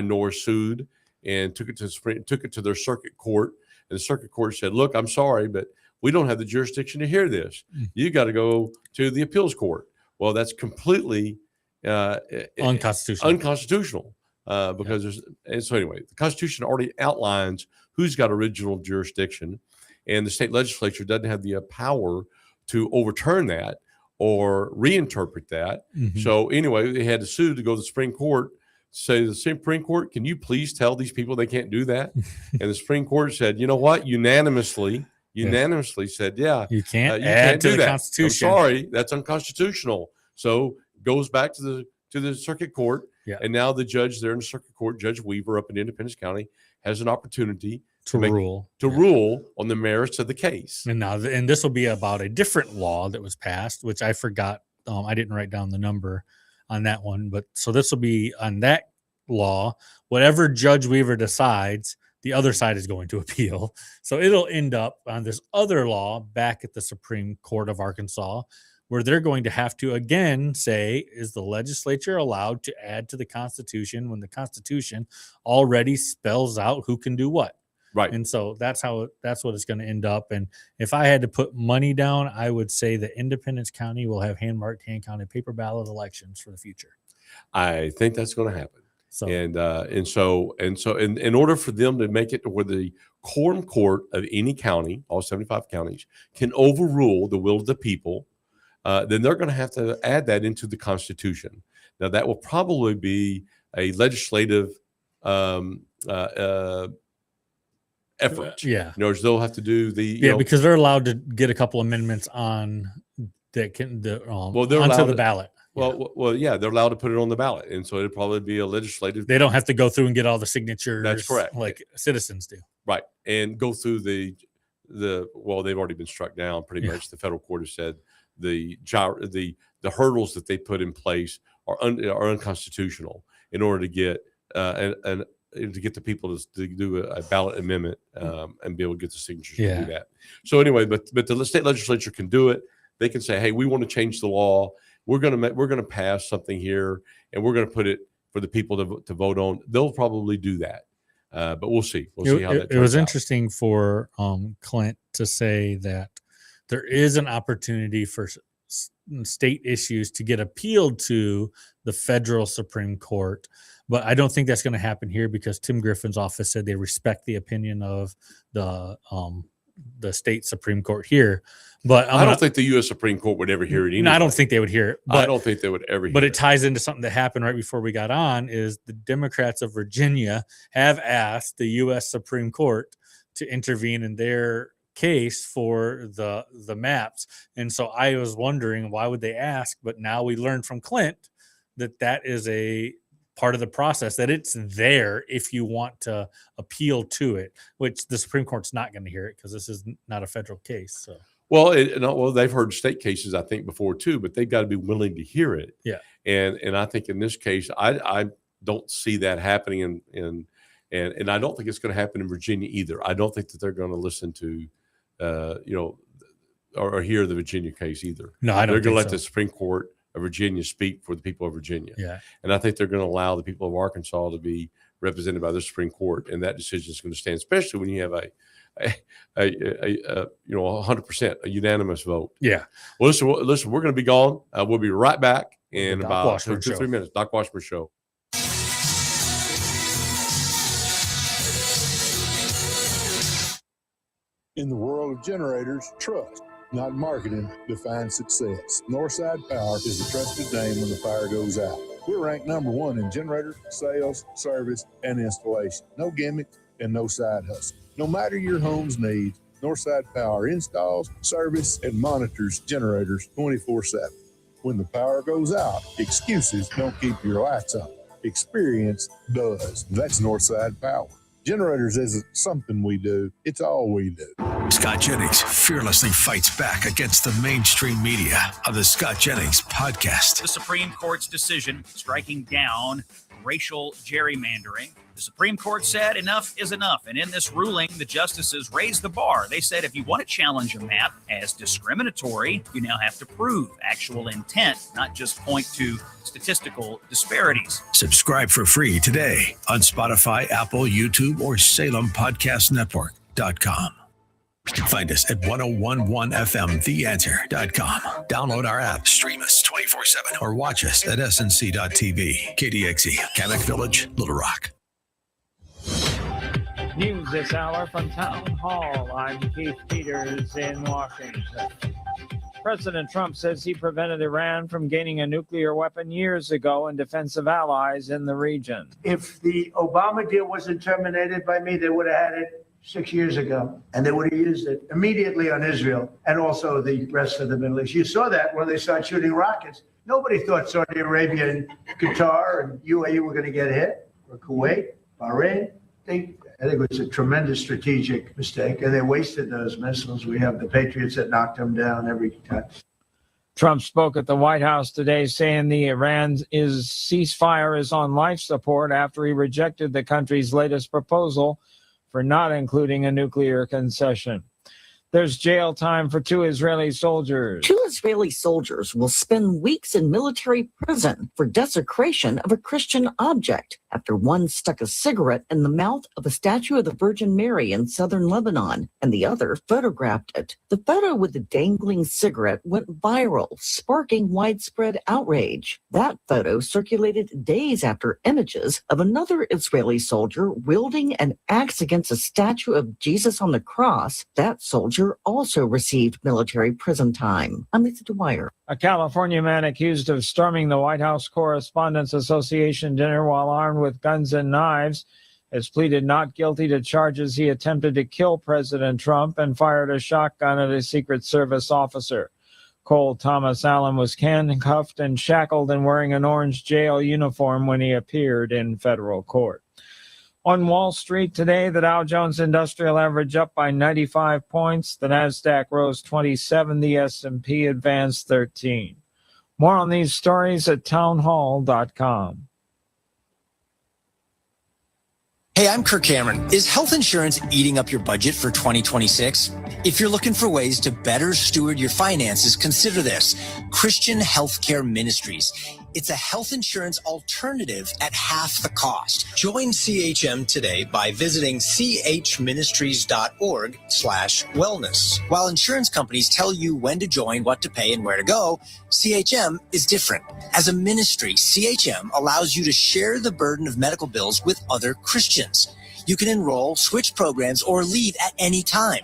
Norris sued and took it to their circuit court. And the circuit court said, "Look, I'm sorry, but we don't have the jurisdiction to hear this. You got to go to the appeals court." Well, that's completely unconstitutional because so anyway, the Constitution already outlines who's got original jurisdiction, and the state legislature doesn't have the power to overturn that or reinterpret that. Mm-hmm. So anyway, they had to sue to go to the Supreme Court, say the Supreme Court, can you please tell these people they can't do that? And the Supreme Court said, you know what, unanimously said, you can't add to do the that. Constitution. I'm sorry, that's unconstitutional. So goes back to the circuit court. Yeah. And now the judge there in the circuit court, Judge Weaver up in Independence County, has an opportunity to rule on the merits of the case. And this will be about a different law that was passed, which I forgot. I didn't write down the number on that one, but so this will be on that law. Whatever Judge Weaver decides, the other side is going to appeal. So it'll end up on this other law back at the Supreme Court of Arkansas, where they're going to have to again say, is the legislature allowed to add to the Constitution when the Constitution already spells out who can do what? Right. And so that's what it's going to end up. And if I had to put money down, I would say that Independence County will have hand-marked, hand-counted paper ballot elections for the future. I think that's going to happen. So and so in order for them to make it to where the quorum court of any county, all 75 counties, can overrule the will of the people, then they're going to have to add that into the Constitution. Now that will probably be a legislative effort. Yeah. They'll have to do the because they're allowed to get a couple amendments on that can onto the ballot. Well, yeah, they're allowed to put it on the ballot, and so it'll probably be a legislative. They don't have to go through and get all the signatures. That's correct, like citizens do. Right, and go through the they've already been struck down. Pretty much, the federal court has said the hurdles that they put in place are unconstitutional in order to get to get the people to do a ballot amendment and be able to get the signatures to do that. So anyway, but the state legislature can do it. They can say, hey, we want to change the law. We're going to pass something here, and we're going to put it for the people to vote on. They'll probably do that, but we'll see. We'll see how that turns out. It was interesting for Clint to say that there is an opportunity for state issues to get appealed to the federal Supreme Court. But I don't think that's going to happen here because Tim Griffin's office said they respect the opinion of the state Supreme Court here. But I don't think the U.S. Supreme Court would ever hear it either. No, I don't think they would hear it. But, I don't think they would ever hear it. But it ties into something that happened right before we got on is the Democrats of Virginia have asked the U.S. Supreme Court to intervene in their case for the maps. And so I was wondering, why would they ask? But now we learned from Clint that is a part of the process, that it's there if you want to appeal to it, which the Supreme Court's not going to hear it because this is not a federal case. So. Well, they've heard state cases, I think, before too, but they've got to be willing to hear it. Yeah. And I think in this case, I don't see that happening and I don't think it's going to happen in Virginia either. I don't think that they're going to listen to, or hear the Virginia case either. No, I don't. They're going to let the Supreme Court of Virginia speak for the people of Virginia. Yeah. And I think they're going to allow the people of Arkansas to be represented by the Supreme Court, and that decision is going to stand, especially when you have a 100% a unanimous vote. Yeah. Well, listen, we're going to be gone. We'll be right back in Doc about Washburn 2-3 minutes. Doc Washburn Show. In the world of generators, trust, not marketing, defines success. Northside Power is the trusted name when the power goes out. We're ranked #1 in generator sales, service, and installation. No gimmick and no side hustle. No matter your home's needs, Northside Power installs, service, and monitors generators 24/7. When the power goes out, excuses don't keep your lights on. Experience does. That's Northside Power. Generators isn't something we do, it's all we do. Scott Jennings fearlessly fights back against the mainstream media on the Scott Jennings podcast. The Supreme Court's decision striking down racial gerrymandering. The Supreme Court said enough is enough. And in this ruling, the justices raised the bar. They said if you want to challenge a map as discriminatory, you now have to prove actual intent, not just point to statistical disparities. Subscribe for free today on Spotify, Apple, YouTube, or SalemPodcastNetwork.com. Find us at 1011FMTheAnswer.com. Download our app, stream us 24/7, or watch us at snc.tv. KDXE, Kamek Village, Little Rock. News this hour from Town Hall. I'm Keith Peters in Washington. President Trump says he prevented Iran from gaining a nuclear weapon years ago in defense of allies in the region. If the Obama deal wasn't terminated by me, they would have had it 6 years ago, and they would have used it immediately on Israel and also the rest of the Middle East. You saw that when they started shooting rockets. Nobody thought Saudi Arabia and Qatar and UAE were going to get hit, or Kuwait, Bahrain. think it was a tremendous strategic mistake, and they wasted those missiles. We have the Patriots that knocked them down every time. Trump spoke at the White House today saying the Iran's ceasefire is on life support after he rejected the country's latest proposal for not including a nuclear concession. There's jail time for 2 Israeli soldiers. 2 Israeli soldiers will spend weeks in military prison for desecration of a Christian object after one stuck a cigarette in the mouth of a statue of the Virgin Mary in southern Lebanon, and the other photographed it. The photo with the dangling cigarette went viral, sparking widespread outrage. That photo circulated days after images of another Israeli soldier wielding an axe against a statue of Jesus on the cross. That soldier also received military prison time. I'm Lisa Dwyer. A California man accused of storming the White House Correspondents Association dinner while armed with guns and knives has pleaded not guilty to charges he attempted to kill President Trump and fired a shotgun at a Secret Service officer. Cole Thomas Allen was handcuffed and shackled and wearing an orange jail uniform when he appeared in federal court. On Wall Street today, the Dow Jones Industrial Average up by 95 points. The Nasdaq rose 27. The S&P advanced 13. More on these stories at townhall.com. Hey, I'm Kirk Cameron. Is health insurance eating up your budget for 2026? If you're looking for ways to better steward your finances, consider this: Christian Healthcare Ministries. It's a health insurance alternative at half the cost. Join CHM today by visiting chministries.org/wellness. While insurance companies tell you when to join, what to pay, and where to go, CHM is different. As a ministry, CHM allows you to share the burden of medical bills with other Christians. You can enroll, switch programs, or leave at any time.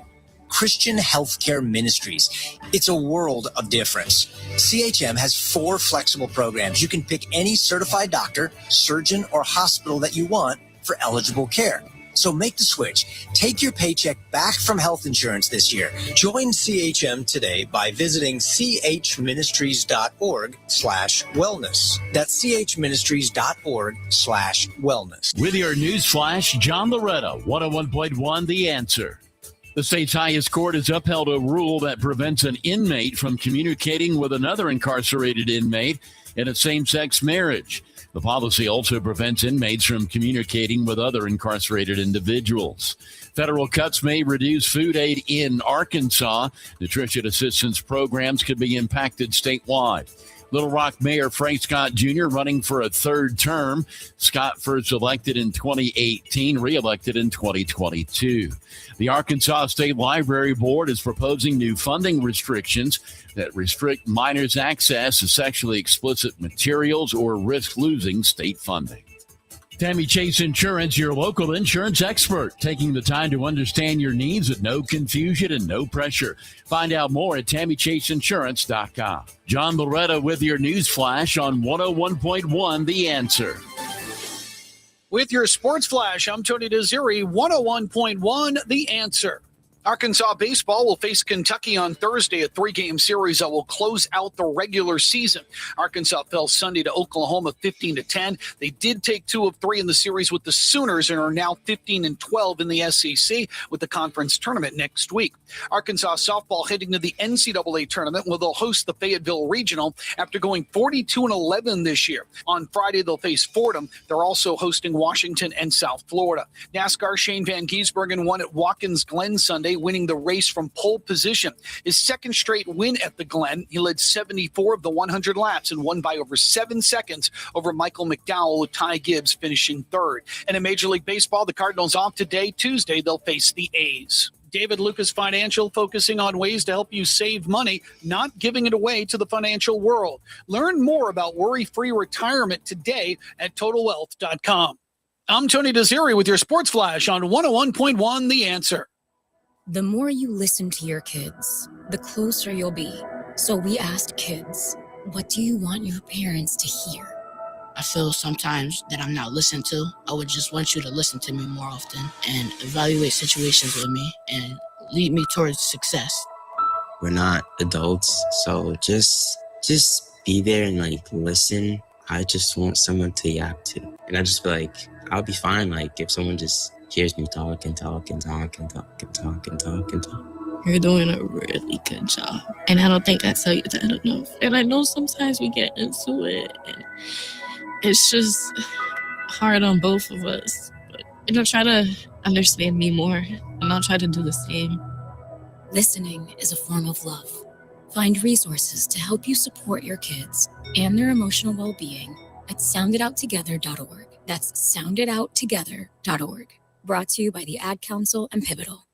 Christian Healthcare Ministries. It's a world of difference. CHM has 4 flexible programs. You can pick any certified doctor, surgeon, or hospital that you want for eligible care. So make the switch. Take your paycheck back from health insurance this year. Join CHM today by visiting chministries.org/wellness. That's chministries.org/wellness. With your news flash, John Loretta, 101.1 The Answer. The state's highest court has upheld a rule that prevents an inmate from communicating with another incarcerated inmate in a same-sex marriage. The policy also prevents inmates from communicating with other incarcerated individuals. Federal cuts may reduce food aid in Arkansas. Nutrition assistance programs could be impacted statewide. Little Rock Mayor Frank Scott Jr. running for a 3rd term. Scott first elected in 2018, reelected in 2022. The Arkansas State Library Board is proposing new funding restrictions that restrict minors' access to sexually explicit materials or risk losing state funding. Tammy Chase Insurance, your local insurance expert, taking the time to understand your needs with no confusion and no pressure. Find out more at TammyChaseInsurance.com. John Loretta with your news flash on 101.1 The Answer. With your sports flash, I'm Tony Desiri, 101.1 The Answer. Arkansas baseball will face Kentucky on Thursday, a 3-game series that will close out the regular season. Arkansas fell Sunday to Oklahoma 15-10. They did take 2 of 3 in the series with the Sooners and are now 15-12 in the SEC with the conference tournament next week. Arkansas softball heading to the NCAA tournament where they'll host the Fayetteville Regional after going 42-11 this year. On Friday, they'll face Fordham. They're also hosting Washington and South Florida. NASCAR Shane Van Gisbergen won at Watkins Glen Sunday, winning the race from pole position. His 2nd straight win at the Glen. He led 74 of the 100 laps and won by over 7 seconds over Michael McDowell, with Ty Gibbs finishing 3rd. And in Major League Baseball, the Cardinals off today. Tuesday, they'll face the A's. David Lucas Financial, focusing on ways to help you save money, not giving it away to the financial world. Learn more about worry-free retirement today at TotalWealth.com. I'm Tony Desiri with your Sports Flash on 101.1 The Answer. The more you listen to your kids, the closer you'll be. So we asked kids, what do you want your parents to hear? I feel sometimes that I'm not listened to. I would just want you to listen to me more often and evaluate situations with me and lead me towards success. We're not adults, so just be there and listen. I just want someone to yap to. And I just feel like I'll be fine. Like if someone just hears me talk and talk and talk and talk and talk and talk and talk. You're doing a really good job. And I don't think I tell you that enough. And I know sometimes we get into it and it's just hard on both of us. But, try to understand me more and I'll try to do the same. Listening is a form of love. Find resources to help you support your kids and their emotional well-being at sounditouttogether.org. That's sounditouttogether.org. Brought to you by the Ad Council and Pivotal.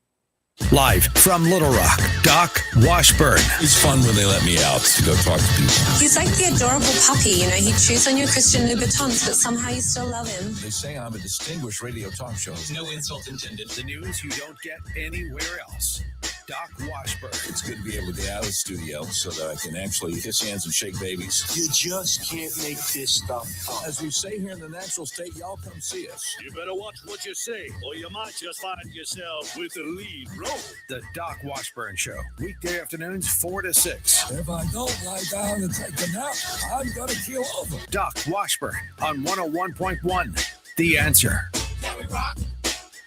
Live from Little Rock, Doc Washburn. It's fun when they let me out to go talk to people. He's like the adorable puppy, he chews on your Christian Louboutins, but somehow you still love him. They say I'm a distinguished radio talk show. No insult intended. The news you don't get anywhere else. Doc Washburn. It's good to be able to get out of the studio so that I can actually kiss hands and shake babies. You just can't make this stuff up. As we say here in the natural state, y'all come see us. You better watch what you say, or you might just find yourself with the lead role. The Doc Washburn Show. Weekday afternoons, 4 to 6. If I don't lie down and take a nap, I'm going to keel over. Doc Washburn on 101.1. The Answer. Can we rock?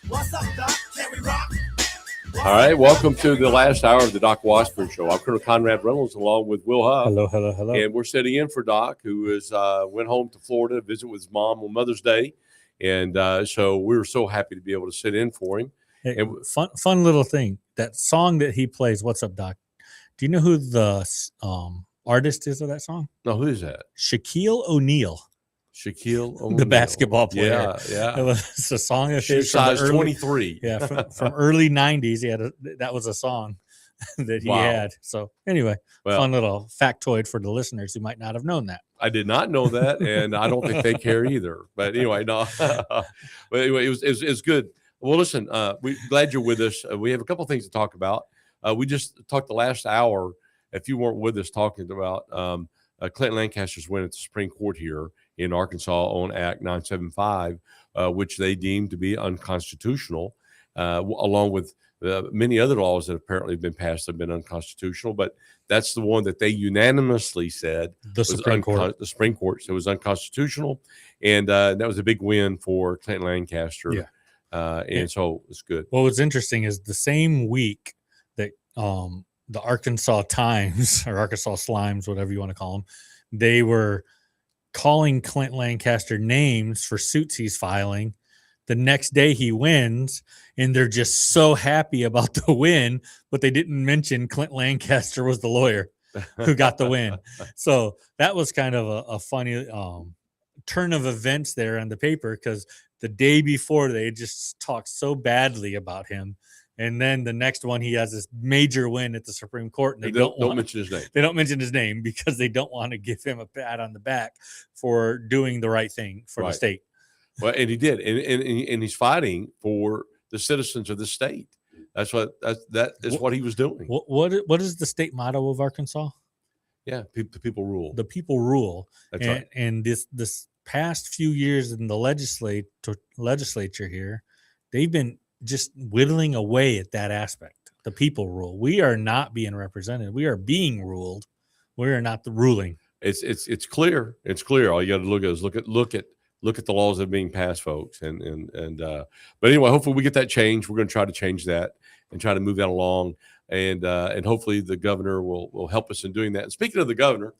What's up, Doc? Can we rock? All right, welcome to the last hour of the Doc Washburn Show. I'm Colonel Conrad Reynolds along with Will Huff. Hello. And we're sitting in for Doc, who went home to Florida to visit with his mom on Mother's Day. And so we were so happy to be able to sit in for him. Hey, fun little thing. That song that he plays, What's Up, Doc? Do you know who the artist is of that song? No, who is that? Shaquille O'Neal. Shaquille O'Neal. The basketball player. Yeah. It was a song of Shoe his size from 23. Yeah, from early 90s. That was a song that he had. So anyway, fun little factoid for the listeners who might not have known that. I did not know that, and I don't think they care either. But anyway, no. But anyway, it was good. Well, listen, we're glad you're with us. We have a couple things to talk about. We just talked the last hour, if you weren't with us, talking about Clinton Lancaster's win at the Supreme Court here in Arkansas on Act 975, which they deemed to be unconstitutional, along with many other laws that apparently have been passed have been unconstitutional. But that's the one that they unanimously said the Supreme Court. The Supreme Court said it was unconstitutional, and that was a big win for Clinton Lancaster. Yeah. And so it's good. Well, what's interesting is the same week that the Arkansas Times or Arkansas Slimes, whatever you want to call them, they were calling Clint Lancaster names for suits he's filing. The next day he wins, and they're just so happy about the win, but they didn't mention Clint Lancaster was the lawyer who got the win. So that was kind of a funny turn of events there on the paper, because the day before they just talked so badly about him. And then the next one, he has this major win at the Supreme Court, and they don't mention his name. They don't mention his name because they don't want to give him a pat on the back for doing the right thing for the state. Well, and he did, and he's fighting for the citizens of the state. That is what he was doing. What is the state motto of Arkansas? Yeah, the people rule. The people rule. That's right. And this past few years in the legislature here, they've been just whittling away at that aspect. The people rule. We are not being represented. We are being ruled. We are not the ruling. It's clear. It's clear. All you got to look at is look at the laws that are being passed, folks. But anyway, hopefully we get that change. We're going to try to change that and try to move that along. And hopefully the governor will help us in doing that. And speaking of the governor,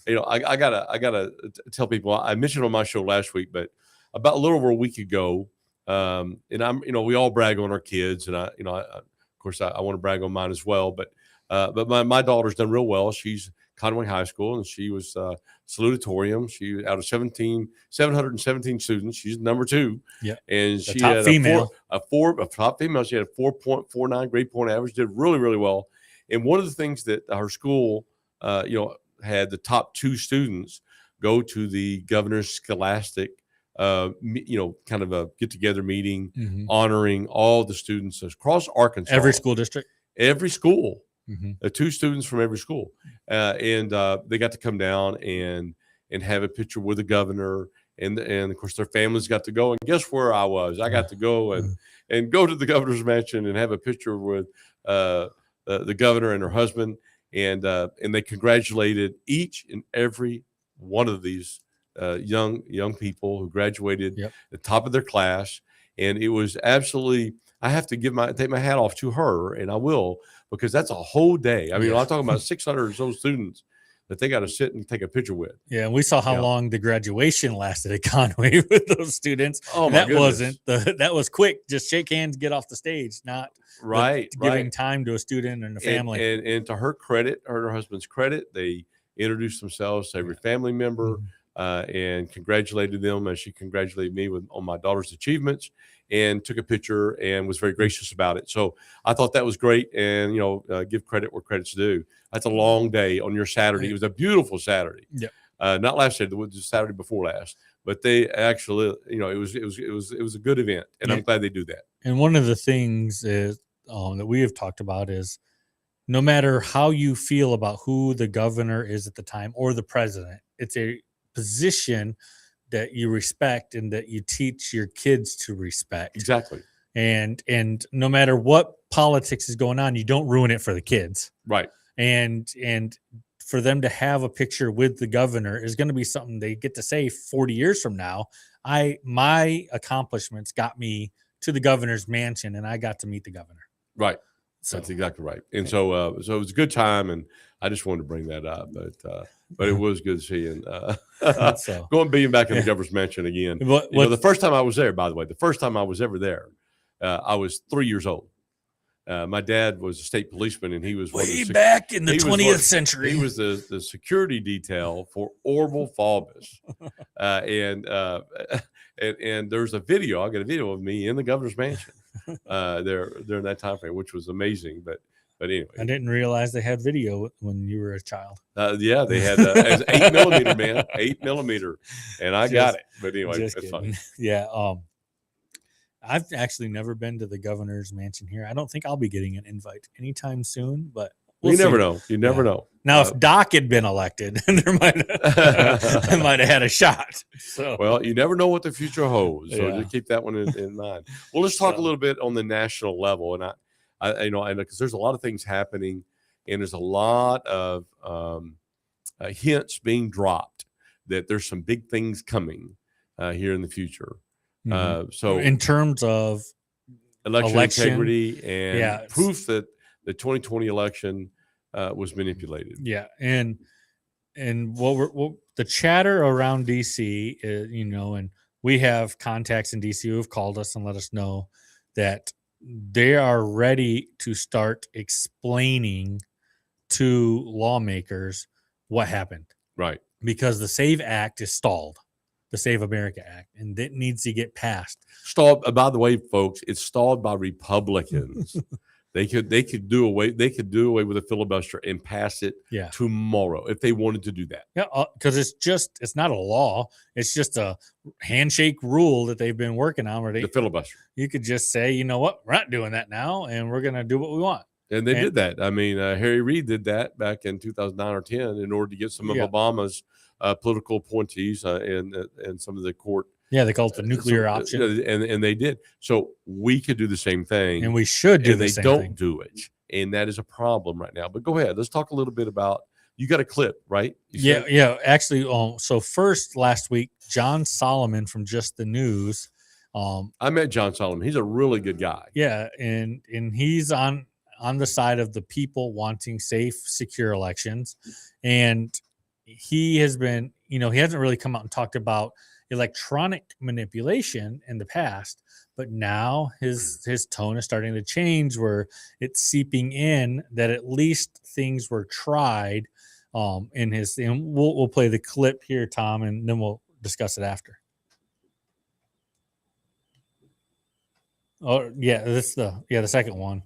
I gotta tell people, I mentioned on my show last week, but about a little over a week ago, and we all brag on our kids, and I of course I want to brag on mine as well. But my daughter's done real well. She's Conway High School, and she was salutatorium. She out of 717 students, she's number 2. Yeah, and she had a top female. She had a 4.49 grade point average. Did really, really well. And one of the things that her school, had the top 2 students go to the governor's scholastic, kind of a get together meeting, honoring all the students across Arkansas. Every school district. Every school. 2 students from every school, and they got to come down and have a picture with the governor, and of course their families got to go. And guess where I was? I got to go and go to the governor's mansion and have a picture with the governor and her husband, and they congratulated each and every one of these young people who graduated at the top of their class, and it was absolutely. I have to take my hat off to her, and I will, because that's a whole day. I mean, I'm talking about 600 or so students that they got to sit and take a picture with. Yeah, and we saw how long the graduation lasted at Conway with those students. Oh, and my that goodness. that was quick. Just shake hands, get off the stage, not giving time to a student and a family. And to her credit, her husband's credit, they introduced themselves to every family member and congratulated them as she congratulated me on my daughter's achievements, and took a picture and was very gracious about it. So I thought that was great. And, give credit where credit's due. That's a long day on your Saturday. It was a beautiful Saturday. Yeah. Not last Saturday, the Saturday before last, but they actually, it was a good event, and I'm glad they do that. And one of the things is that we have talked about is no matter how you feel about who the governor is at the time or the president, it's a position that you respect and that you teach your kids to respect. Exactly. And no matter what politics is going on, you don't ruin it for the kids. Right. And for them to have a picture with the governor is going to be something they get to say 40 years from now. My accomplishments got me to the governor's mansion, and I got to meet the governor. Right. So, that's exactly right. And so it was a good time, and I just wanted to bring that up. But it was good seeing going being back in the governor's mansion again. The first time I was there, by the way, the first time I was ever there, I was 3 years old. My dad was a state policeman, and he was way back in the 20th century. He was the security detail for Orville Faubus, and there's a video. I got a video of me in the governor's mansion there during that time frame, which was amazing. But anyway, I didn't realize they had video when you were a child. Yeah, they had it was 8mm, man, 8mm, and I got it. But anyway, that's fine. Yeah. I've actually never been to the governor's mansion here. I don't think I'll be getting an invite anytime soon, but you never know. You never know. Now, if Doc had been elected, I might have had a shot. So, well, you never know what the future holds. So just keep that one in mind. Well, let's talk a little bit on the national level, and I because there's a lot of things happening, and there's a lot of hints being dropped that there's some big things coming here in the future. So in terms of election integrity and proof that the 2020 election was manipulated. Yeah. And what the chatter around DC is, and we have contacts in DC who have called us and let us know that they are ready to start explaining to lawmakers what happened. Right. Because the SAVE Act is stalled. The Save America Act, and that needs to get passed. Stalled. By the way, folks, it's stalled by Republicans. They could do away with the filibuster and pass it tomorrow if they wanted to do that. Yeah, because it's not a law. It's just a handshake rule that they've been working on. Where the filibuster. You could just say, you know what, we're not doing that now, and we're going to do what we want. And they did that. I mean, Harry Reid did that back in 2009 or 10 in order to get some of Obama's political appointees and some of the court. Yeah, they call it the nuclear option. And they did. So we could do the same thing. And we should do the same thing. They don't do it. And that is a problem right now. But go ahead. Let's talk a little bit about, you got a clip, right? Yeah. Actually, so first last week, John Solomon from Just the News. I met John Solomon. He's a really good guy. Yeah. And he's on the side of the people wanting safe, secure elections. And he has been, he hasn't really come out and talked about electronic manipulation in the past, but now his tone is starting to change where it's seeping in that at least things were tried in his, and we'll play the clip here, Tom, and then we'll discuss it after. Oh yeah, that's the second one.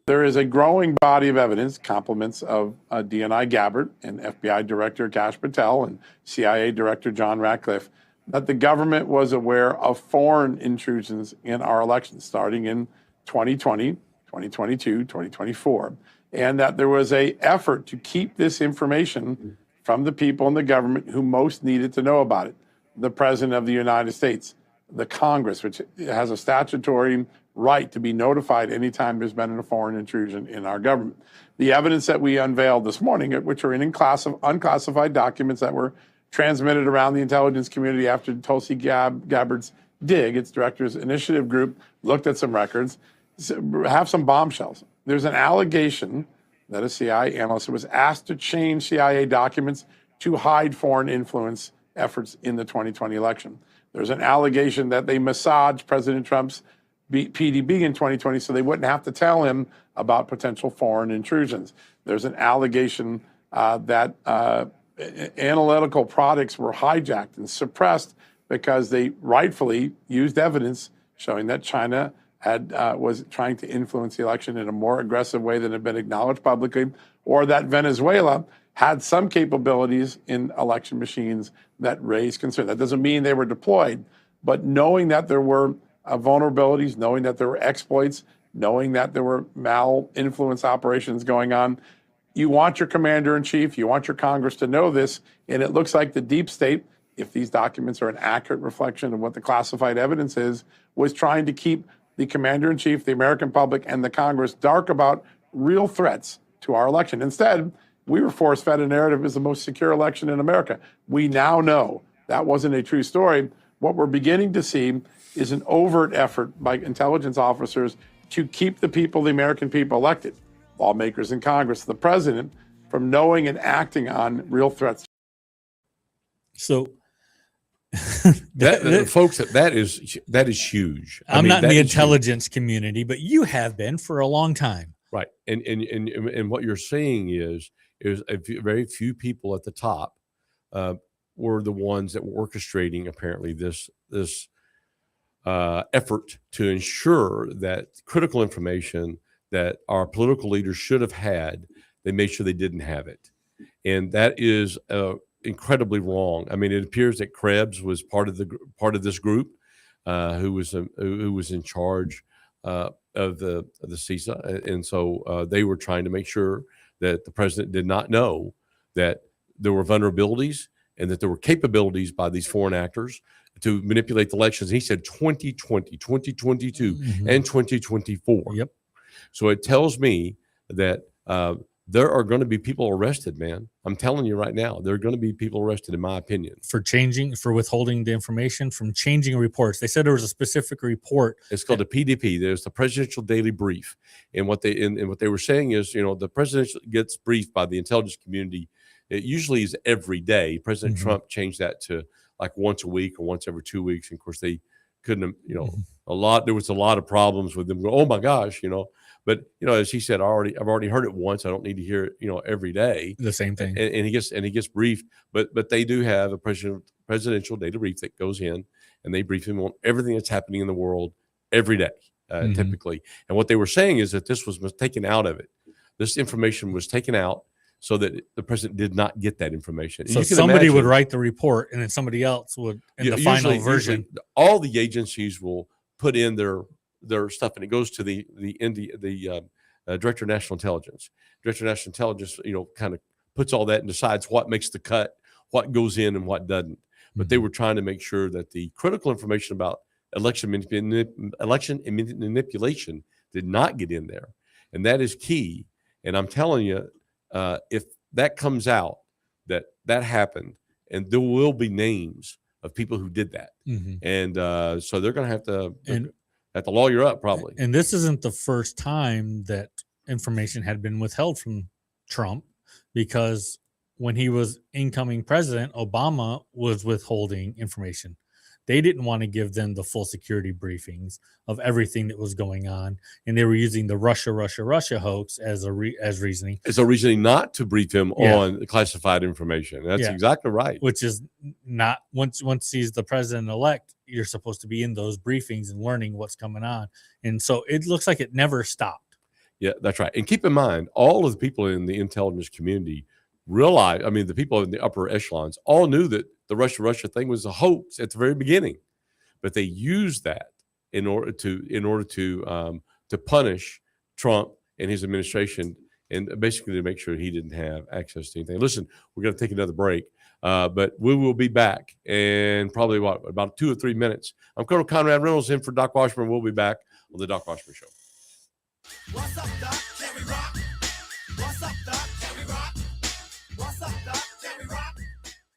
There is a growing body of evidence, compliments of DNI Gabbard and FBI Director Kash Patel and CIA Director John Ratcliffe, that the government was aware of foreign intrusions in our elections starting in 2020, 2022, 2024, and that there was an effort to keep this information from the people in the government who most needed to know about it. The President of the United States, the Congress, which has a statutory right to be notified anytime there's been a foreign intrusion in our government. The evidence that we unveiled this morning, which are in unclassified documents that were transmitted around the intelligence community after Tulsi Gabbard's DIG, its Directors Initiative Group, looked at some records, have some bombshells. There's an allegation that a CIA analyst was asked to change CIA documents to hide foreign influence efforts in the 2020 election. There's an allegation that they massaged President Trump's PDB in 2020 so they wouldn't have to tell him about potential foreign intrusions. There's an allegation that analytical products were hijacked and suppressed because they rightfully used evidence showing that China was trying to influence the election in a more aggressive way than had been acknowledged publicly, or that Venezuela had some capabilities in election machines that raised concern. That doesn't mean they were deployed, but knowing that there were vulnerabilities, knowing that there were exploits, knowing that there were mal-influence operations going on, you want your commander-in-chief, you want your Congress to know this, and it looks like the deep state, if these documents are an accurate reflection of what the classified evidence is, was trying to keep the commander-in-chief, the American public, and the Congress dark about real threats to our election. Instead, we were force-fed a narrative as the most secure election in America. We now know that wasn't a true story. What we're beginning to see is an overt effort by intelligence officers to keep the people, the American people, elected, lawmakers in Congress, the president, from knowing and acting on real threats. So folks, that is huge. I'm not in the intelligence community, but you have been for a long time. Right. And what you're seeing is very few people at the top were the ones that were orchestrating apparently this effort to ensure that critical information that our political leaders should have had, they made sure they didn't have it. And that is incredibly wrong. I mean, it appears that Krebs was part of this group who was in charge of the CISA, and so they were trying to make sure that the president did not know that there were vulnerabilities and that there were capabilities by these foreign actors to manipulate the elections. He said 2020, 2022, and 2024. Yep. So it tells me that there are going to be people arrested, man. I'm telling you right now, there are going to be people arrested, in my opinion. For withholding the information, from changing reports. They said there was a specific report. It's called the PDP. There's the Presidential Daily Brief. And what they were saying is, the president gets briefed by the intelligence community. It usually is every day. President Trump changed that to like once a week or once every 2 weeks. And of course, they couldn't, there was a lot of problems with them. Oh my gosh, But as he said, I've already heard it once. I don't need to hear it, every day. The same thing. And he gets briefed. But they do have a presidential data brief that goes in, and they brief him on everything that's happening in the world every day, typically. And what they were saying is that this was taken out of it. This information was taken out so that the president did not get that information. So somebody would write the report, and then somebody else would in the final version. Usually all the agencies will put in their stuff, and it goes to the Director of National Intelligence. Director of National Intelligence, kind of puts all that and decides what makes the cut, what goes in and what doesn't. But they were trying to make sure that the critical information about election manipulation did not get in there. And that is key. And I'm telling you, if that comes out, that happened, and there will be names of people who did that. And so they're going to have to lawyer up probably. And this isn't the first time that information had been withheld from Trump, because when he was incoming president, Obama was withholding information. They didn't want to give them the full security briefings of everything that was going on, and they were using the Russia hoax as reasoning. It's a reasoning not to brief him on classified information. That's exactly right. Which is not once he's the president-elect, you're supposed to be in those briefings and learning what's coming on. And so it looks like it never stopped. Yeah, that's right. And keep in mind, all of the people in the intelligence community the people in the upper echelons all knew that the Russia thing was a hoax at the very beginning, but they used that in order to punish Trump and his administration, and basically to make sure he didn't have access to anything. Listen, we're going to take another break, but we will be back in probably about 2 or 3 minutes. I'm Colonel Conrad Reynolds in for Doc Washburn. We'll be back on the Doc Washburn Show. What's up, Doc? Can we rock? What's up, Doc? Can we rock? What's up, Doc? Can we rock?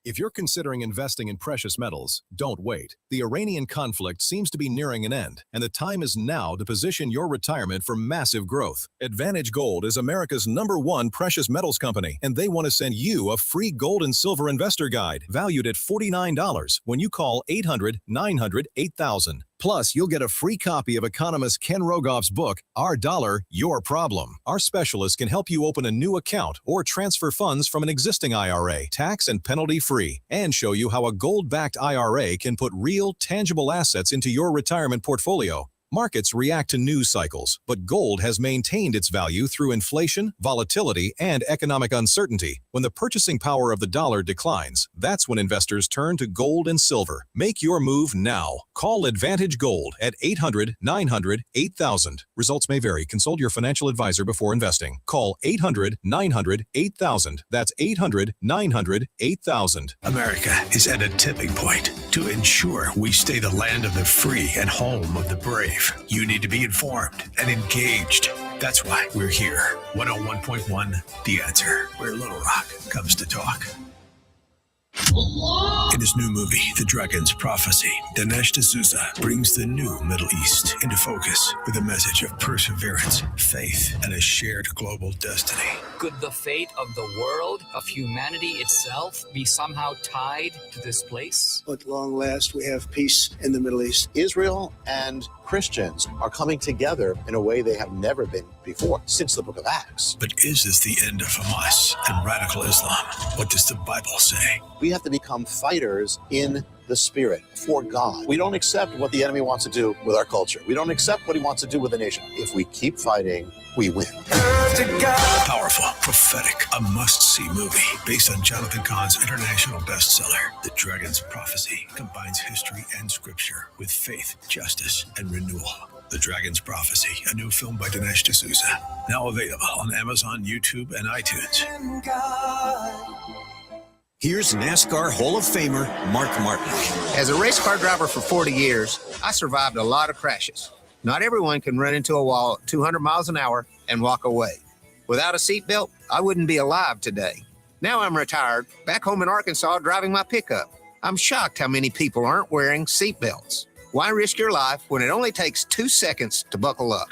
If you're considering investing in precious metals, don't wait. The Iranian conflict seems to be nearing an end, and the time is now to position your retirement for massive growth. Advantage Gold is America's #1 precious metals company, and they want to send you a free gold and silver investor guide valued at $49 when you call 800-900-8000. Plus, you'll get a free copy of economist Ken Rogoff's book, Our Dollar, Your Problem. Our specialists can help you open a new account or transfer funds from an existing IRA, tax and penalty-free, and show you how a gold-backed IRA can put real, tangible assets into your retirement portfolio. Markets react to news cycles, but gold has maintained its value through inflation, volatility, and economic uncertainty. When the purchasing power of the dollar declines, that's when investors turn to gold and silver. Make your move now. Call Advantage Gold at 800-900-8000. Results may vary. Consult your financial advisor before investing. Call 800-900-8000. That's 800-900-8000. America is at a tipping point. To ensure we stay the land of the free and home of the brave, you need to be informed and engaged. That's why we're here. 101.1 The Answer, where Little Rock comes to talk. In his new movie, The Dragon's Prophecy, Dinesh D'Souza brings the new Middle East into focus with a message of perseverance, faith, and a shared global destiny. Could the fate of the world, of humanity itself, be somehow tied to this place? At long last, we have peace in the Middle East. Israel and Christians are coming together in a way they have never been before since the book of Acts. But is this the end of Hamas and radical Islam? What does the Bible say? We have to become fighters in the spirit for God. We don't accept what the enemy wants to do with our culture. We don't accept what he wants to do with the nation. If we keep fighting, we win. Powerful, prophetic, a must-see movie based on Jonathan Cahn's international bestseller. The Dragon's Prophecy combines history and scripture with faith, justice, and renewal. The Dragon's Prophecy, a new film by Dinesh D'Souza. Now available on Amazon, YouTube, and iTunes. Here's NASCAR Hall of Famer Mark Martin. As a race car driver for 40 years, I survived a lot of crashes. Not everyone can run into a wall at 200 miles an hour and walk away. Without a seatbelt, I wouldn't be alive today. Now I'm retired, back home in Arkansas driving my pickup. I'm shocked how many people aren't wearing seatbelts. Why risk your life when it only takes 2 seconds to buckle up?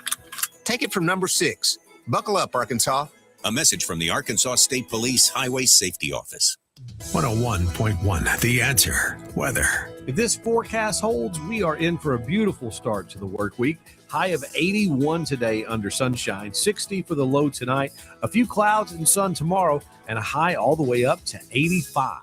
Take it from number 6. Buckle up, Arkansas. A message from the Arkansas State Police Highway Safety Office. 101.1 The Answer. Weather. If this forecast holds, we are in for a beautiful start to the work week. High of 81 today under sunshine, 60 for the low tonight, a few clouds and sun tomorrow, and a high all the way up to 85.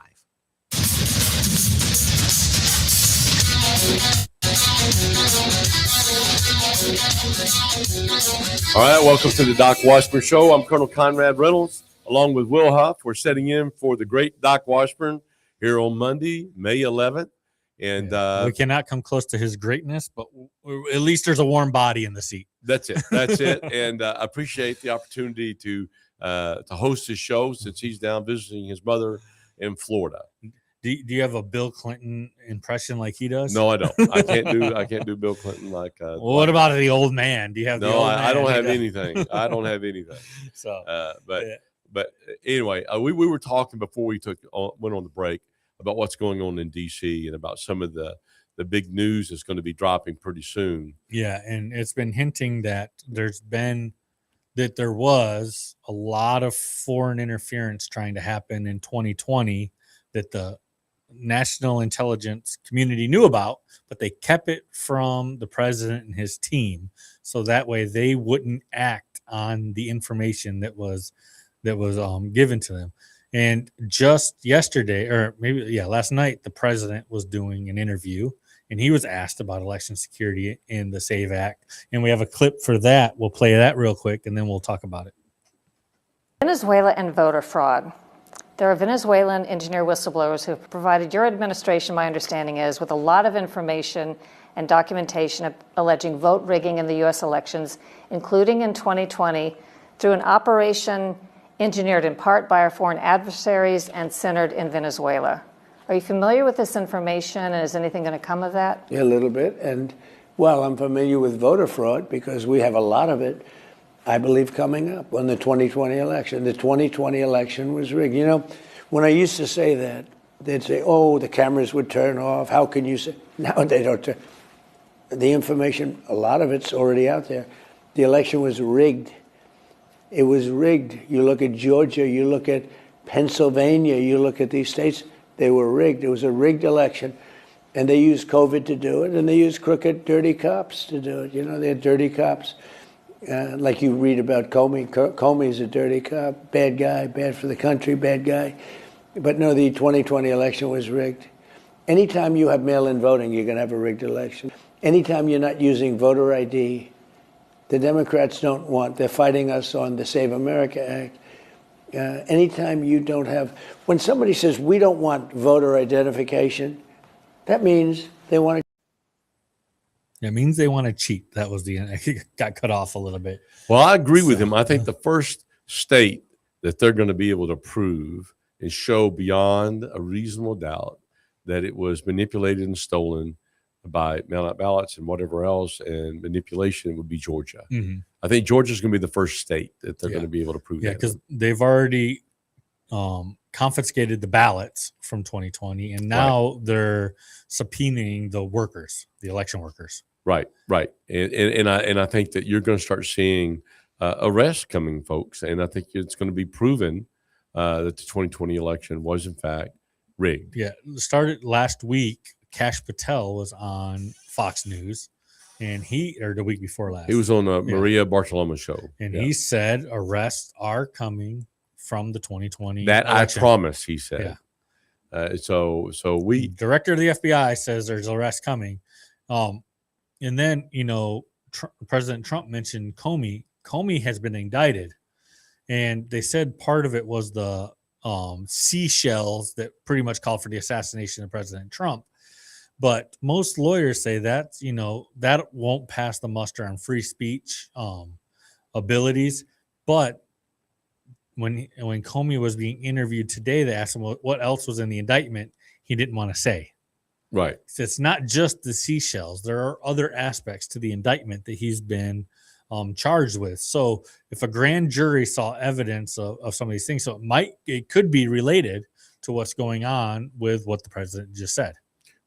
All right, welcome to the Doc Washburn Show. I'm Colonel Conrad Reynolds, along with Will Huff. We're setting in for the great Doc Washburn here on Monday, May 11th. And we cannot come close to his greatness, but at least there's a warm body in the seat. That's it. That's it. And I appreciate the opportunity to host his show since he's down visiting his mother in Florida. Do you have a Bill Clinton impression like he does? No, I don't. I can't do Bill Clinton like. Well, what about the old man? Do you have? No, the old man? I don't have anything. I don't have anything. So, but anyway, we were talking before we went on the break about what's going on in D.C. and about some of the big news that's going to be dropping pretty soon. Yeah, and it's been hinting that there was a lot of foreign interference trying to happen in 2020 that the national intelligence community knew about, but they kept it from the president and his team, so that way they wouldn't act on the information that was given to them. And just yesterday, or maybe last night, the president was doing an interview, and he was asked about election security in the SAVE Act, and we have a clip for that. We'll play that real quick, and then we'll talk about it. Venezuela and voter fraud. There are Venezuelan engineer whistleblowers who have provided your administration, my understanding is, with a lot of information and documentation alleging vote rigging in the U.S. elections, including in 2020, through an operation engineered in part by our foreign adversaries and centered in Venezuela. Are you familiar with this information, and is anything going to come of that? Yeah, a little bit. And, well, I'm familiar with voter fraud because we have a lot of it, I believe, coming up on the 2020 election. The 2020 election was rigged. You know, when I used to say that, they'd say, oh, the cameras would turn off. How can you say? Now they don't turn. The information, a lot of it's already out there. The election was rigged. It was rigged. You look at Georgia, you look at Pennsylvania, you look at these states, they were rigged. It was a rigged election. And they used COVID to do it, and they used crooked, dirty cops to do it. You know, they're dirty cops. Like you read about Comey. Comey's a dirty cop, bad guy, bad for the country, bad guy. But no, the 2020 election was rigged. Anytime you have mail-in voting, you're going to have a rigged election. Anytime you're not using voter ID, the Democrats don't want, they're fighting us on the Save America Act. Anytime you don't have, when somebody says we don't want voter identification, that means they want to. It means they want to cheat. That was got cut off a little bit. Well, I agree with him. I think the first state that they're going to be able to prove and show beyond a reasonable doubt that it was manipulated and stolen by mail-out ballots and whatever else and manipulation would be Georgia. Mm-hmm. I think Georgia's going to be the first state that they're going to be able to prove that. Yeah, because they've already confiscated the ballots from 2020, and now they're subpoenaing the workers, the election workers. Right. And I think that you're going to start seeing arrests coming, folks. And I think it's going to be proven that the 2020 election was, in fact, rigged. Yeah. Started last week. Kash Patel was on Fox News, and or the week before last. He was on Maria Bartiromo's show. And he said arrests are coming from the 2020 that election. I promise, he said. Yeah. So we director of the FBI says there's arrests coming. And then, President Trump mentioned Comey. Comey has been indicted, and they said part of it was the seashells that pretty much called for the assassination of President Trump. But most lawyers say that, that won't pass the muster on free speech abilities. But when Comey was being interviewed today, they asked him what else was in the indictment. He didn't want to say. Right. So it's not just the seashells. There are other aspects to the indictment that he's been charged with. So if a grand jury saw evidence of some of these things, it could be related to what's going on with what the president just said.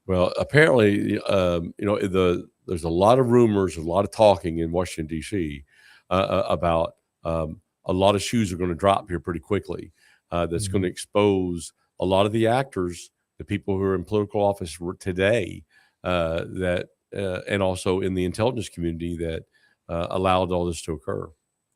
Well, apparently, there's a lot of rumors, a lot of talking in Washington, D.C. About a lot of shoes are going to drop here pretty quickly. That's going to expose a lot of the actors, the people who are in political office today, and also in the intelligence community that allowed all this to occur.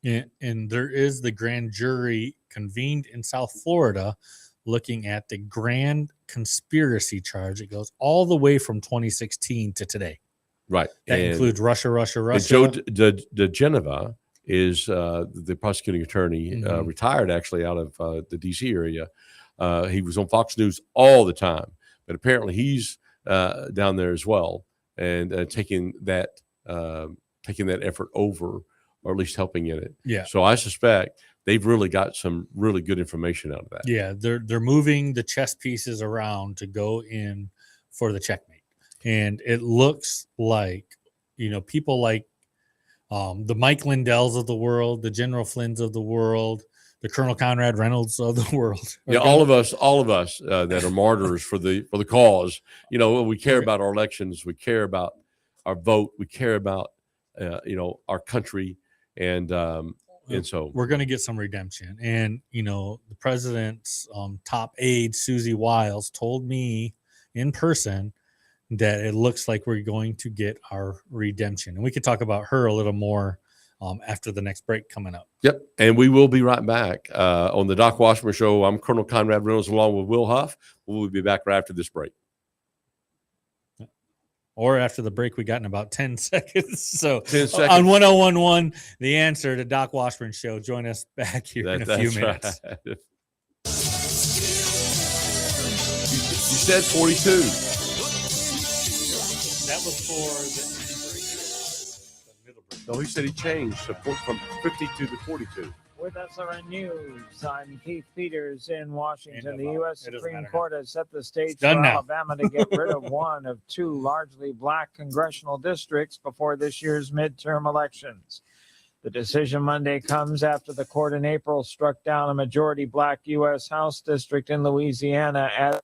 And there is the grand jury convened in South Florida looking at the grand conspiracy charge. It goes all the way from 2016 to today. Right. That includes Russia. And Joe DeGeneva is the prosecuting attorney, retired actually out of the D.C. area. He was on Fox News all the time, but apparently he's down there as well and taking that effort over, or at least helping in it. Yeah. So I suspect they've really got some really good information out of that. Yeah, they're moving the chess pieces around to go in for the checkmate, and it looks like people like the Mike Lindells of the world, the General Flynn's of the world, the Colonel Conrad Reynolds of the world. Yeah, all of us that are martyrs for the cause. We care about our elections, we care about our vote, we care about our country, and so we're going to get some redemption. And the president's top aide Susie Wiles told me in person that it looks like we're going to get our redemption, and we could talk about her a little more after the next break coming up. Yep. And we will be right back on the Doc Washburn Show. I'm Colonel Conrad Reynolds along with Will Huff. We'll be back right after this break. Or after the break we got in about 10 seconds. So 10 seconds. On 101.1, The Answer, to Doc Washburn Show. Join us back here in a few minutes. Right. You said 42. That was for the middle break. No, he said he changed from 52 to 42. With SRN News, I'm Keith Peters in Washington. The U.S. Supreme Court has set the stage for Alabama to get rid of one of two largely black congressional districts before this year's midterm elections. The decision Monday comes after the court in April struck down a majority black U.S. House district in Louisiana as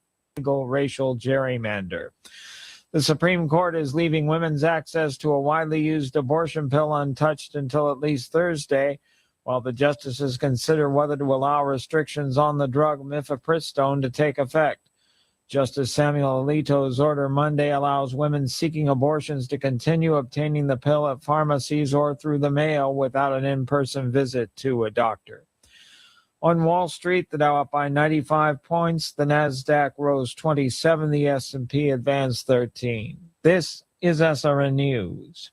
racial gerrymander. The Supreme Court is leaving women's access to a widely used abortion pill untouched until at least Thursday, while the justices consider whether to allow restrictions on the drug mifepristone to take effect. Justice Samuel Alito's order Monday allows women seeking abortions to continue obtaining the pill at pharmacies or through the mail without an in-person visit to a doctor. On Wall Street, the Dow up by 95 points, the Nasdaq rose 27, the S&P advanced 13. This is SRN News.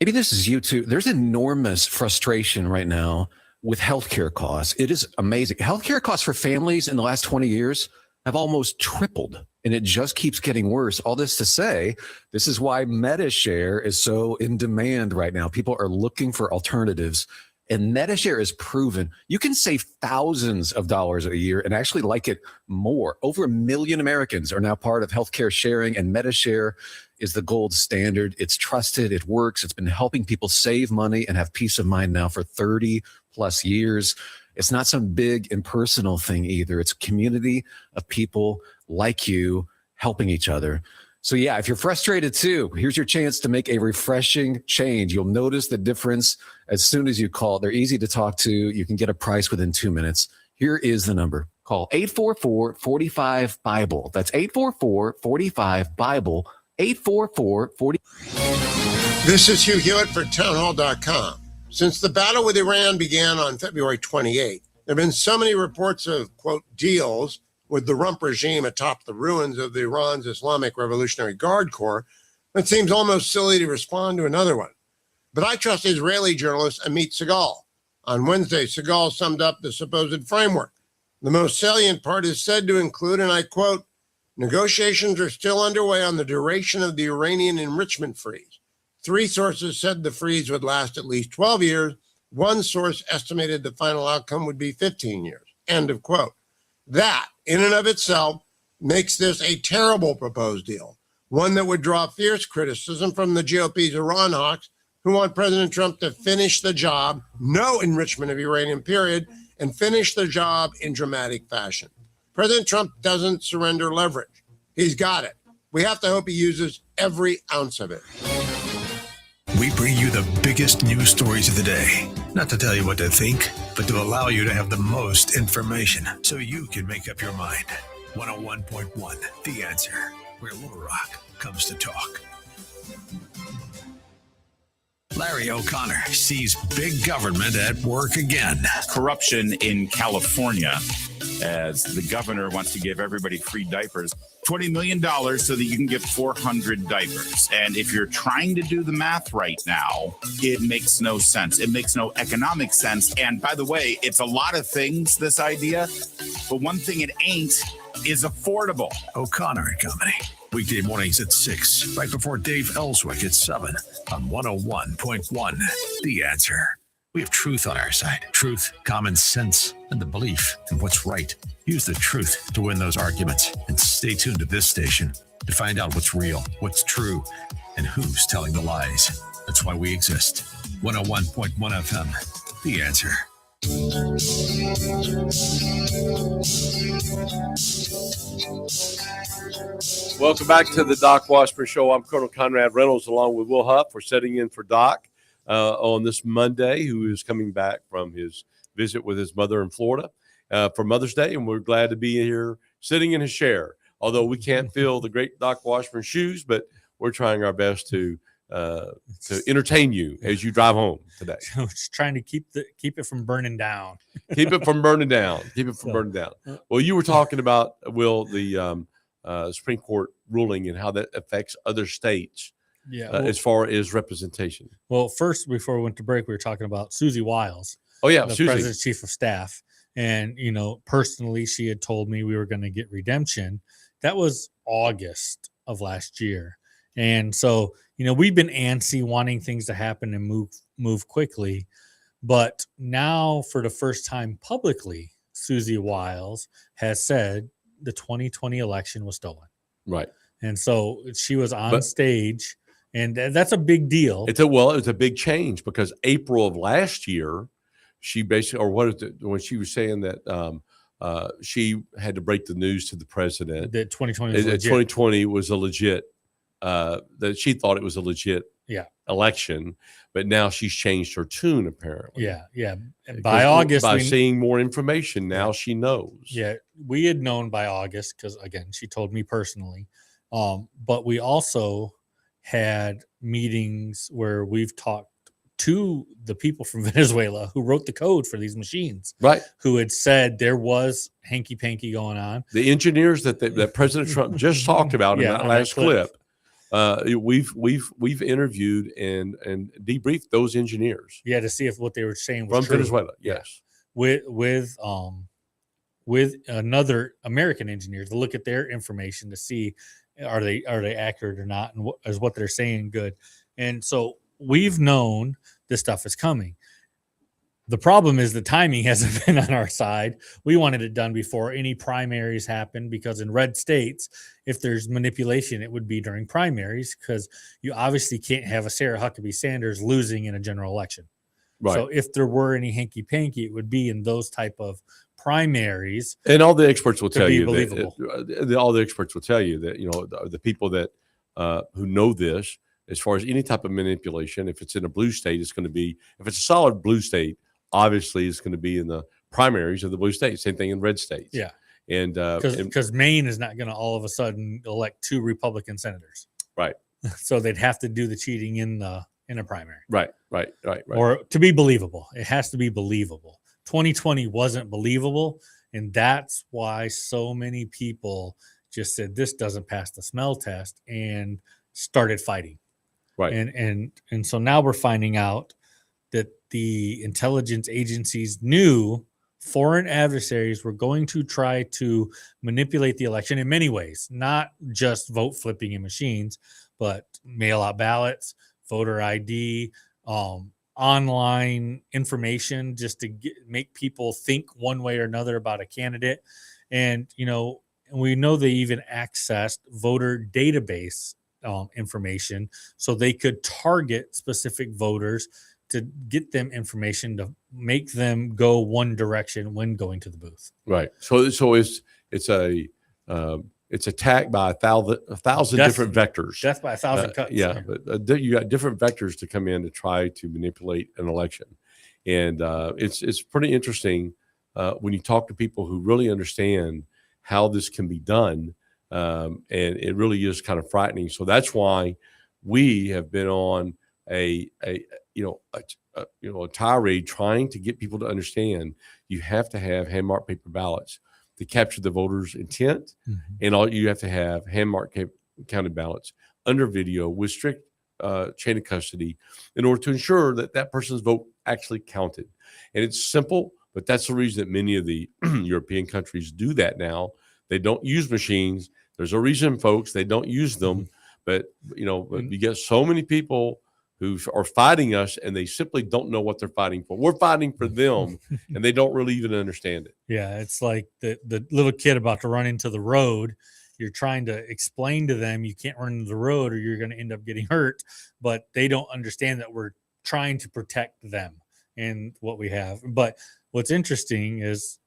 Maybe this is you too. There's enormous frustration right now with healthcare costs. It is amazing. Healthcare costs for families in the last 20 years have almost tripled, and it just keeps getting worse. All this to say, this is why MediShare is so in demand right now. People are looking for alternatives, and MediShare is proven you can save thousands of dollars a year and actually like it more. Over 1 million Americans are now part of healthcare sharing, and MediShare is the gold standard. It's trusted. It works. It's been helping people save money and have peace of mind now for 30 plus years. It's not some big impersonal thing either. It's a community of people like you helping each other. So yeah, if you're frustrated too, here's your chance to make a refreshing change. You'll notice the difference as soon as you call. They're easy to talk to. You can get a price within 2 minutes. Here is the number. Call 844-45-BIBLE. That's 844-45-BIBLE. 844-40. This is Hugh Hewitt for townhall.com. Since the battle with Iran began on February 28th, there have been so many reports of, quote, deals with the rump regime atop the ruins of Iran's Islamic Revolutionary Guard Corps, it seems almost silly to respond to another one. But I trust Israeli journalist Amit Segal. On Wednesday, Segal summed up the supposed framework. The most salient part is said to include, and I quote, negotiations are still underway on the duration of the Iranian enrichment freeze. 3 sources said the freeze would last at least 12 years. 1 source estimated the final outcome would be 15 years. End of quote. That, in and of itself, makes this a terrible proposed deal, one that would draw fierce criticism from the GOP's Iran hawks who want President Trump to finish the job, no enrichment of uranium, period, and finish the job in dramatic fashion. President Trump doesn't surrender leverage. He's got it. We have to hope he uses every ounce of it. We bring you the biggest news stories of the day. Not to tell you what to think, but to allow you to have the most information so you can make up your mind. 101.1, The Answer, where Little Rock comes to talk. Larry O'Connor sees big government at work again. Corruption in California, as the governor wants to give everybody free diapers. $20 million so that you can get 400 diapers. And if you're trying to do the math right now, it makes no sense. It makes no economic sense. And by the way, it's a lot of things, this idea, but one thing it ain't is affordable. O'Connor and Company. Weekday mornings at 6, right before Dave Ellswick at 7 on 101.1, The Answer. We have truth on our side. Truth, common sense, and the belief in what's right. Use the truth to win those arguments. And stay tuned to this station to find out what's real, what's true, and who's telling the lies. That's why we exist. 101.1 FM, The Answer. Welcome back to the Doc Washburn Show. I'm Colonel Conrad Reynolds along with Will Huff. We're sitting in for Doc on this Monday, who is coming back from his visit with his mother in Florida for Mother's Day, and we're glad to be here sitting in his chair. Although we can't fill the great Doc Washburn shoes, but we're trying our best to entertain you as you drive home today. Just trying to keep it from burning down. Keep it from burning down. Keep it from burning down. Well, you were talking about, Will, the Supreme Court ruling and how that affects other states. Yeah, as far as representation. Well, first, before we went to break, we were talking about Susie Wiles. Oh yeah, the Susie, President's Chief of Staff, and personally, she had told me we were going to get redemption. That was August of last year, and so we've been antsy, wanting things to happen and move quickly. But now, for the first time publicly, Susie Wiles has said the 2020 election was stolen. Right, and so she was on stage. And that's a big deal. It's a big change because April of last year, she basically, or what is it, when she was saying that she had to break the news to the president that 2020 was legit. 2020 was a legit. That she thought it was a legit election, but now she's changed her tune apparently. Yeah. By August, seeing more information, now she knows. Yeah, we had known by August because again, she told me personally. But we also had meetings where we've talked to the people from Venezuela who wrote the code for these machines, right? Who had said there was hanky panky going on. The engineers that President Trump just talked about in that last clip. We've interviewed and debriefed those engineers. Yeah, to see if what they were saying was from true. Venezuela. Yes, with another American engineer to look at their information to see are they accurate or not, and is what they're saying good. And so we've known this stuff is coming. The problem is the timing hasn't been on our side. We wanted it done before any primaries happened because in red states, if there's manipulation, it would be during primaries because you obviously can't have a Sarah Huckabee Sanders losing in a general election. Right. So if there were any hanky panky, it would be in those type of primaries. And all the experts will tell you that all the experts will tell you that the people that who know this, as far as any type of manipulation, if it's in a blue state, it's going to be, if it's a solid blue state, obviously it's going to be in the primaries of the blue states. Same thing in red states. Yeah. And because Maine is not going to all of a sudden elect 2 Republican senators. Right. So they'd have to do the cheating in a primary. Right. Or to be believable. It has to be believable. 2020 wasn't believable. And that's why so many people just said this doesn't pass the smell test and started fighting. Right. And so now we're finding out that the intelligence agencies knew foreign adversaries were going to try to manipulate the election in many ways, not just vote flipping in machines, but mail out ballots, voter ID, online information just to make people think one way or another about a candidate. And, we know they even accessed voter database information so they could target specific voters to get them information to make them go one direction when going to the booth. Right. So it's attacked by a thousand different vectors. Death by 1,000 cuts. Yeah, but you got different vectors to come in to try to manipulate an election, and it's pretty interesting when you talk to people who really understand how this can be done, and it really is kind of frightening. So that's why we have been on a tirade trying to get people to understand you have to have hand-marked paper ballots to capture the voter's intent, and all you have to have hand-marked counted ballots under video with strict chain of custody in order to ensure that that person's vote actually counted. And it's simple, but that's the reason that many of the European countries do that now. They don't use machines. There's a reason, folks, they don't use them. But you get so many people who are fighting us, and they simply don't know what they're fighting for. We're fighting for them, and they don't really even understand it. Yeah, it's like the little kid about to run into the road. You're trying to explain to them you can't run into the road or you're going to end up getting hurt, but they don't understand that we're trying to protect them and what we have. But what's interesting is,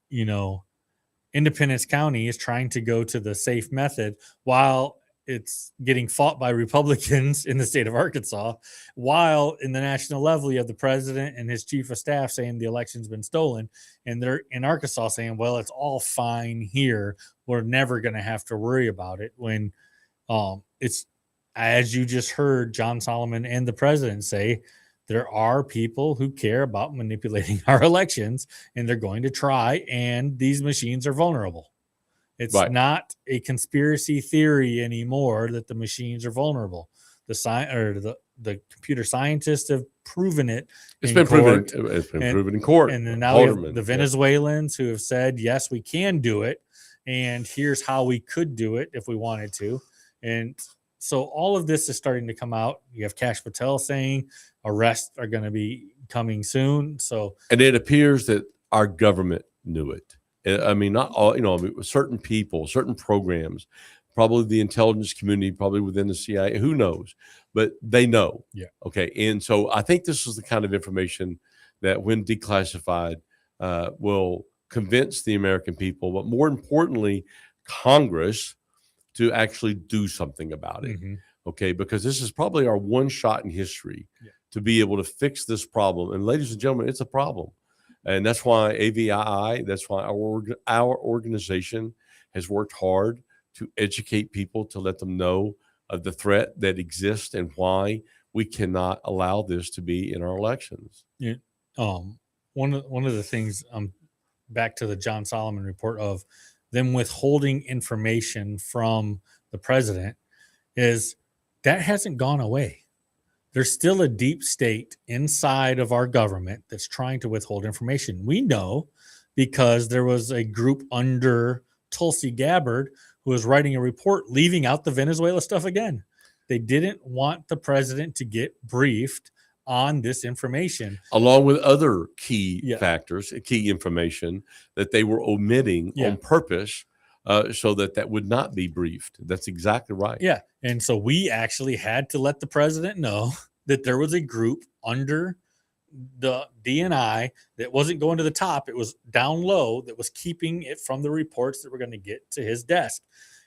Independence County is trying to go to the safe method while it's getting fought by Republicans in the state of Arkansas, while in the national level, you have the president and his chief of staff saying the election's been stolen. And they're in Arkansas saying, well, it's all fine here. We're never going to have to worry about it. When it's, as you just heard John Solomon and the president say, there are people who care about manipulating our elections, and they're going to try, and these machines are vulnerable. It's not a conspiracy theory anymore that the machines are vulnerable. The computer scientists have proven it. It's been proven in court. And then now we have the Venezuelans who have said, yes, we can do it. And here's how we could do it if we wanted to. And so all of this is starting to come out. You have Kash Patel saying arrests are going to be coming soon. And it appears that our government knew it. I mean, not all, certain people, certain programs, probably the intelligence community, probably within the CIA, who knows, but they know. Yeah. Okay. And so I think this is the kind of information that when declassified will convince the American people, but more importantly, Congress, to actually do something about it. Okay, because this is probably our one shot in history to be able to fix this problem. And ladies and gentlemen, it's a problem. And that's why AVII, that's why our organization has worked hard to educate people, to let them know of the threat that exists and why we cannot allow this to be in our elections. Yeah. One of the things, back to the John Solomon report of them withholding information from the president, is that hasn't gone away. There's still a deep state inside of our government that's trying to withhold information. We know because there was a group under Tulsi Gabbard who was writing a report leaving out the Venezuela stuff again. They didn't want the president to get briefed on this information, along with other key factors, key information that they were omitting on purpose, so that would not be briefed. That's exactly right. Yeah. And so we actually had to let the president know that there was a group under the DNI that wasn't going to the top. It was down low that was keeping it from the reports that were going to get to his desk.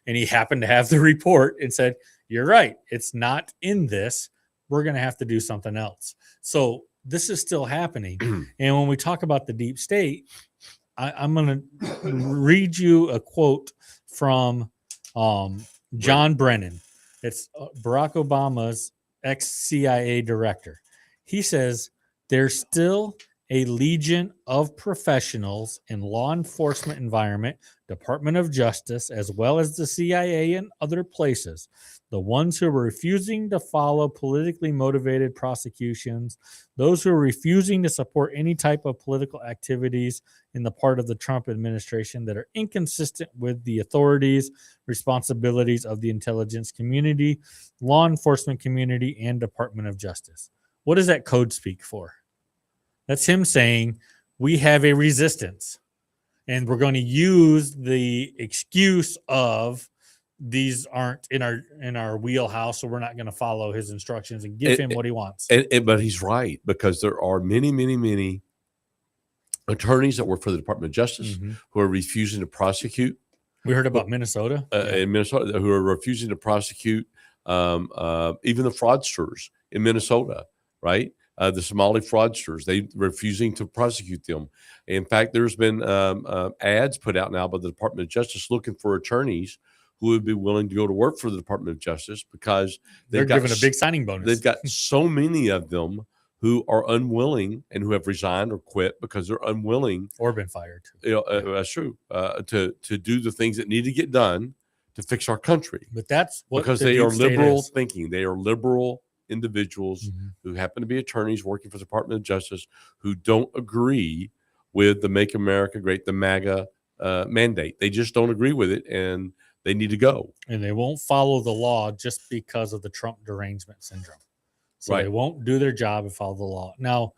And he happened to have the report and said, "You're right. It's not in this. We're going to have to do something else." So this is still happening. And when we talk about the deep state, I'm going to read you a quote from John Brennan. It's Barack Obama's ex-CIA director. He says, "There's still a legion of professionals in law enforcement environment, Department of Justice, as well as the CIA and other places. The ones who are refusing to follow politically motivated prosecutions, those who are refusing to support any type of political activities in the part of the Trump administration that are inconsistent with the authorities, responsibilities of the intelligence community, law enforcement community, and Department of Justice." What does that code speak for? That's him saying we have a resistance, and we're going to use the excuse of these aren't in our wheelhouse, so we're not going to follow his instructions and give him what he wants. But he's right, because there are many attorneys that work for the Department of Justice who are refusing to prosecute. We heard about Minnesota. In Minnesota, who are refusing to prosecute even the fraudsters in Minnesota, right? The Somali fraudsters, they refusing to prosecute them. In fact, there's been ads put out now by the Department of Justice looking for attorneys who would be willing to go to work for the Department of Justice, because they're given a big signing bonus. They've got so many of them who are unwilling and who have resigned or quit because they're unwilling or been fired. That's true. To do the things that need to get done to fix our country. But that's what because they are liberal thinking. They are liberal individuals who happen to be attorneys working for the Department of Justice who don't agree with the Make America Great, the MAGA mandate. They just don't agree with it, and they need to go. And they won't follow the law just because of the Trump derangement syndrome. So they won't do their job and follow the law. Now,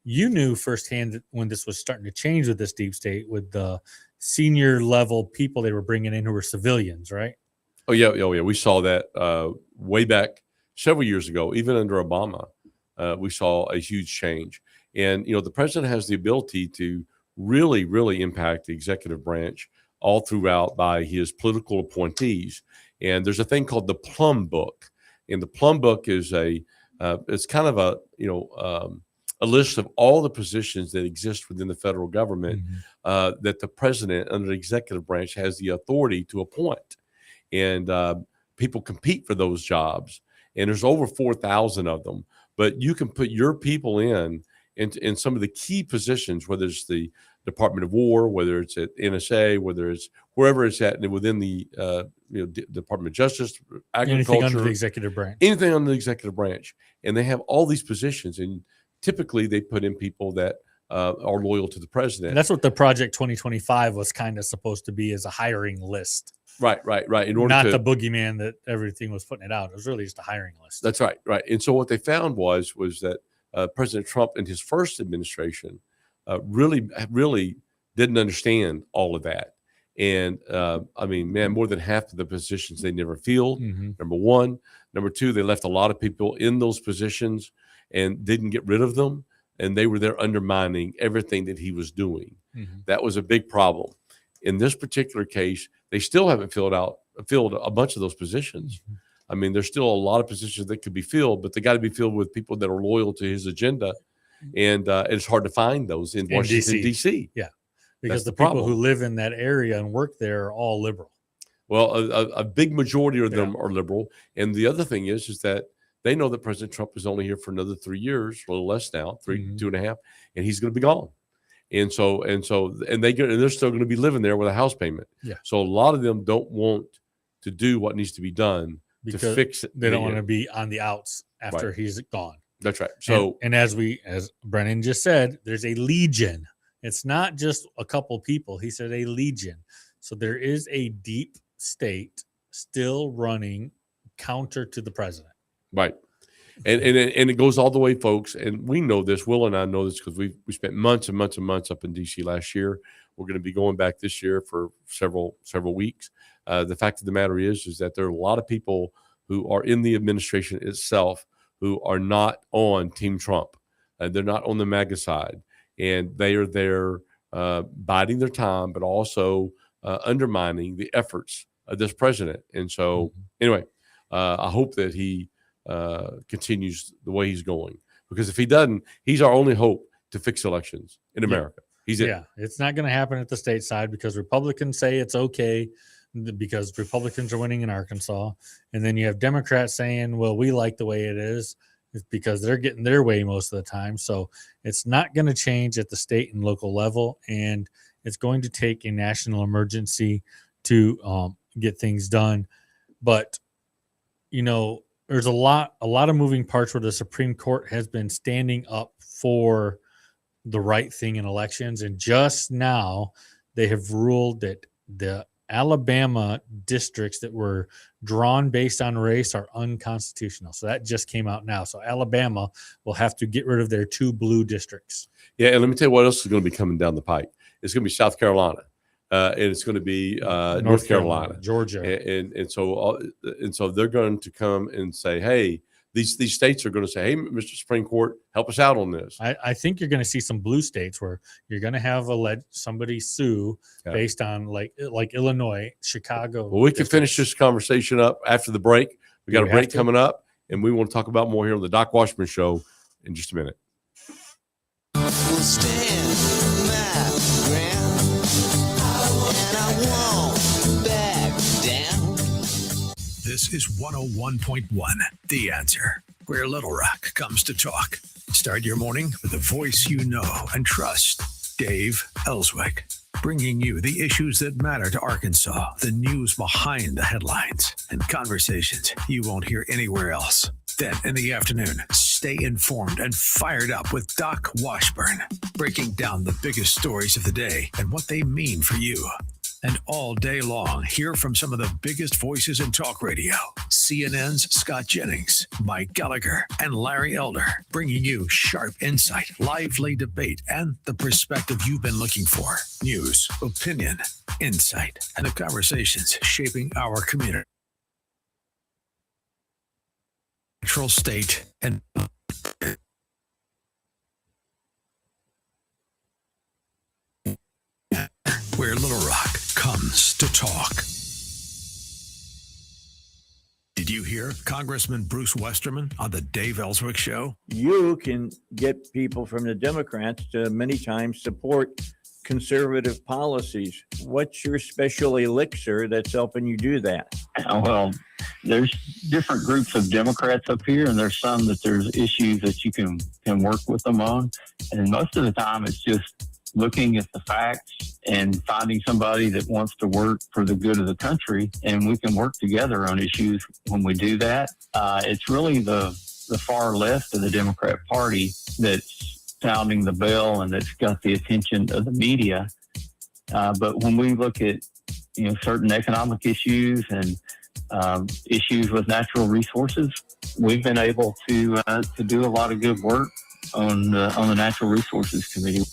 you knew firsthand that when this was starting to change with this deep state, with the senior level people they were bringing in who were civilians, right? Oh, yeah. We saw that way back several years ago, even under Obama. We saw a huge change. And, the president has the ability to really, really impact the executive branch all throughout by his political appointees. And there's a thing called the Plum Book. And the Plum Book is it's kind of a list of all the positions that exist within the federal government that the president under the executive branch has the authority to appoint. And people compete for those jobs. And there's over 4,000 of them. But you can put your people in some of the key positions, whether it's the Department of War, whether it's at NSA, whether it's wherever it's at within the Department of Justice, Agriculture, anything under the executive branch. Anything under the executive branch. And they have all these positions. And typically they put in people that are loyal to the president. And that's what the Project 2025 was kind of supposed to be, as a hiring list. Right. In order not the boogeyman that everything was putting it out. It was really just a hiring list. That's right. And so what they found was that President Trump in his first administration really didn't understand all of that. And more than half of the positions they never filled, number one. Number two, they left a lot of people in those positions and didn't get rid of them. And they were there undermining everything that he was doing. That was a big problem. In this particular case, they still haven't filled a bunch of those positions. I mean, there's still a lot of positions that could be filled, but they got to be filled with people that are loyal to his agenda. And it's hard to find those in Washington, D.C. Yeah, because the problem. people who live in that area and work there are all liberal. Well, a big majority of them are liberal. And the other thing is that they know that President Trump is only here for another 3 years, a little less now, 2.5, and he's going to be gone. And they're still going to be living there with a house payment. Yeah. So a lot of them don't want to do what needs to be done because to fix it. They don't want to be on the outs after he's gone. That's right. So and as Brennan just said, there's a legion. It's not just a couple people. He said a legion. So there is a deep state still running counter to the president. Right. And it goes all the way, folks. And we know this. Will and I know this because we spent months and months and months up in D.C. last year. We're going to be going back this year for several weeks. The fact of the matter is that there are a lot of people who are in the administration itself who are not on Team Trump. They're not on the MAGA side. And they are there biding their time, but also undermining the efforts of this president. And so, anyway, I hope that he continues the way he's going, because if he doesn't, he's our only hope to fix elections in America. He's it. Yeah, it's not going to happen at the state side because Republicans say it's okay because Republicans are winning in Arkansas, and then you have Democrats saying, well, we like the way it is because they're getting their way most of the time. So it's not going to change at the state and local level, and it's going to take a national emergency to get things done. But there's a lot of moving parts where the Supreme Court has been standing up for the right thing in elections. And just now they have ruled that the Alabama districts that were drawn based on race are unconstitutional. So that just came out now. So Alabama will have to get rid of their 2 blue districts. Yeah. And let me tell you what else is going to be coming down the pike. It's going to be South Carolina. And it's going to be North Carolina, Georgia, and so they're going to come and say, "Hey, these states are going to say, hey, Mr. Supreme Court, help us out on this." I think you're going to see some blue states where you're going to have somebody sue based on like Illinois, Chicago. Well, we can finish this conversation up after the break. We got a break coming up, and we want to talk about more here on the Doc Washburn Show in just a minute. This is 101.1, The Answer, where Little Rock comes to talk. Start your morning with a voice you know and trust. Dave Ellswick, bringing you the issues that matter to Arkansas, the news behind the headlines, and conversations you won't hear anywhere else. Then in the afternoon, stay informed and fired up with Doc Washburn, breaking down the biggest stories of the day and what they mean for you. And all day long, hear from some of the biggest voices in talk radio. CNN's Scott Jennings, Mike Gallagher, and Larry Elder, bringing you sharp insight, lively debate, and the perspective you've been looking for. News, opinion, insight, and the conversations shaping our community. Natural state and where Little Rock comes to talk. Did you hear Congressman Bruce Westerman on the Dave Ellswick Show? You can get people from the Democrats to many times support conservative policies. What's your special elixir that's helping you do that? Well, there's different groups of Democrats up here, and there's some that there's issues that you can work with them on. And most of the time it's just looking at the facts and finding somebody that wants to work for the good of the country, and we can work together on issues when we do that. It's really the far left of the Democrat Party that's sounding the bell and that's got the attention of the media. But when we look at certain economic issues and issues with natural resources, we've been able to do a lot of good work on the Natural Resources Committee.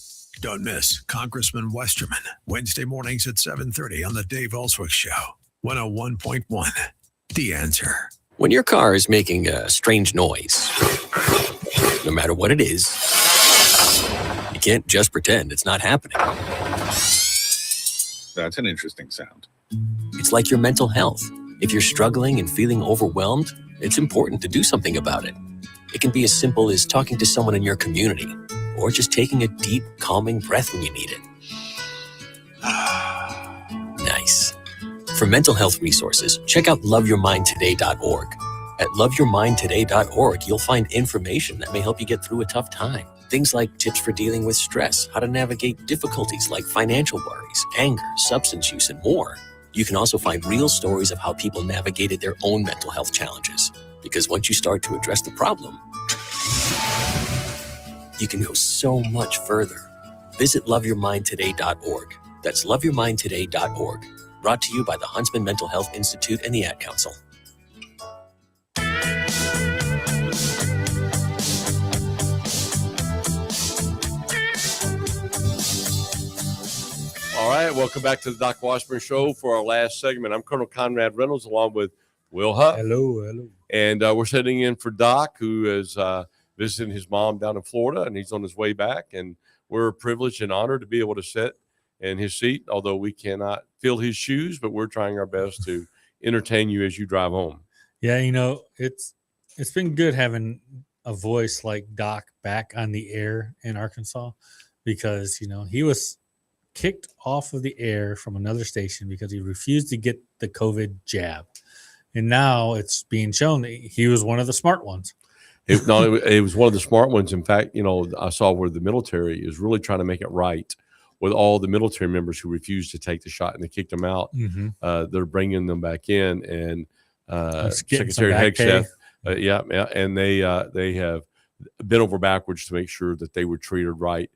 Don't miss Congressman Westerman, Wednesday mornings at 7:30 on the Dave Ellswick Show, 101.1, The Answer. When your car is making a strange noise, no matter what it is, you can't just pretend it's not happening. That's an interesting sound. It's like your mental health. If you're struggling and feeling overwhelmed, it's important to do something about it. It can be as simple as talking to someone in your community, or just taking a deep, calming breath when you need it. Nice. For mental health resources, check out loveyourmindtoday.org. At loveyourmindtoday.org, you'll find information that may help you get through a tough time. Things like tips for dealing with stress, how to navigate difficulties like financial worries, anger, substance use, and more. You can also find real stories of how people navigated their own mental health challenges. Because once you start to address the problem, you can go so much further. Visit loveyourmindtoday.org. That's loveyourmindtoday.org. Brought to you by the Huntsman Mental Health Institute and the Ad Council. All right, welcome back to the Doc Washburn Show for our last segment. I'm Colonel Conrad Reynolds along with Will Huff. Hello. And we're sitting in for Doc, who is visiting his mom down in Florida, and he's on his way back. And we're privileged and honored to be able to sit in his seat, although we cannot fill his shoes, but we're trying our best to entertain you as you drive home. Yeah, it's been good having a voice like Doc back on the air in Arkansas, because, he was kicked off of the air from another station because he refused to get the COVID jab. And now it's being shown that he was one of the smart ones. It was one of the smart ones. In fact, I saw where the military is really trying to make it right with all the military members who refused to take the shot and they kicked them out. Mm-hmm. They're bringing them back in, and Secretary Hegseth, and they have bent over backwards to make sure that they were treated right.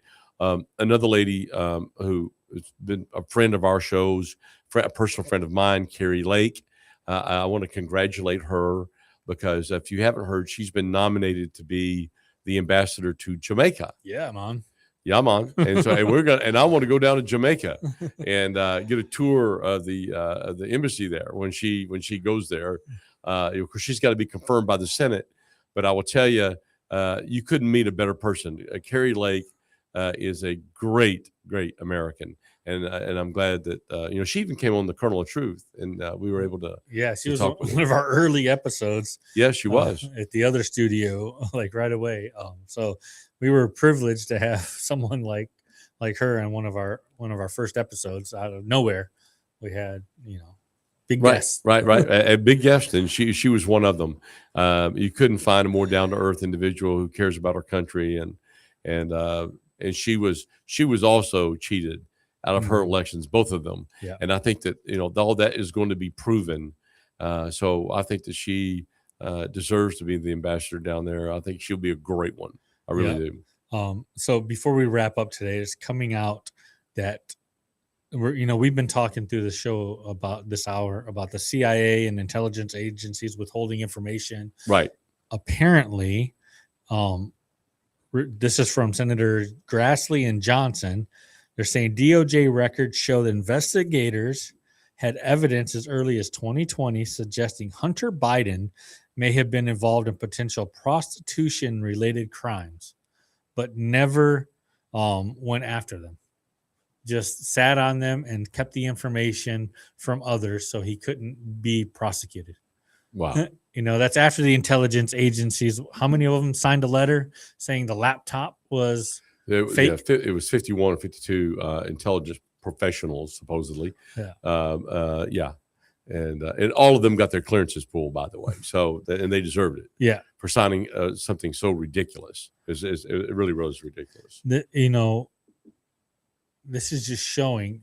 Another lady who has been a friend of our shows, a personal friend of mine, Carrie Lake. I want to congratulate her, because if you haven't heard, she's been nominated to be the ambassador to Jamaica. Yeah, man. Yeah, man. And so and I want to go down to Jamaica and get a tour of the embassy there when she goes there. Of course, she's got to be confirmed by the Senate. But I will tell you, you couldn't meet a better person. Carrie Lake is a great American, and I'm glad that she even came on the Kernel of Truth, and we were able to. Yeah, she was one of our early episodes. Yes, she was at the other studio, like right away. So we were privileged to have someone like her in one of our first episodes out of nowhere. We had big guests, right, a big guest, and she was one of them. You couldn't find a more down to earth individual who cares about her country, and she was also cheated out of her elections, both of them. Yeah. And I think that all that is going to be proven. So I think that she deserves to be the ambassador down there. I think she'll be a great one. I really do. So before we wrap up today, it's coming out that we've been talking through the show about this hour about the CIA and intelligence agencies withholding information. Right. Apparently, this is from Senator Grassley and Johnson. They're saying DOJ records show that investigators had evidence as early as 2020 suggesting Hunter Biden may have been involved in potential prostitution-related crimes, but never went after them. Just sat on them and kept the information from others so he couldn't be prosecuted. Wow. That's after the intelligence agencies. How many of them signed a letter saying the laptop was fake? Yeah, it was 51 or 52 intelligence professionals, supposedly. Yeah. And all of them got their clearances pulled, by the way. So, and they deserved it. Yeah. For signing something so ridiculous. It really was ridiculous. This is just showing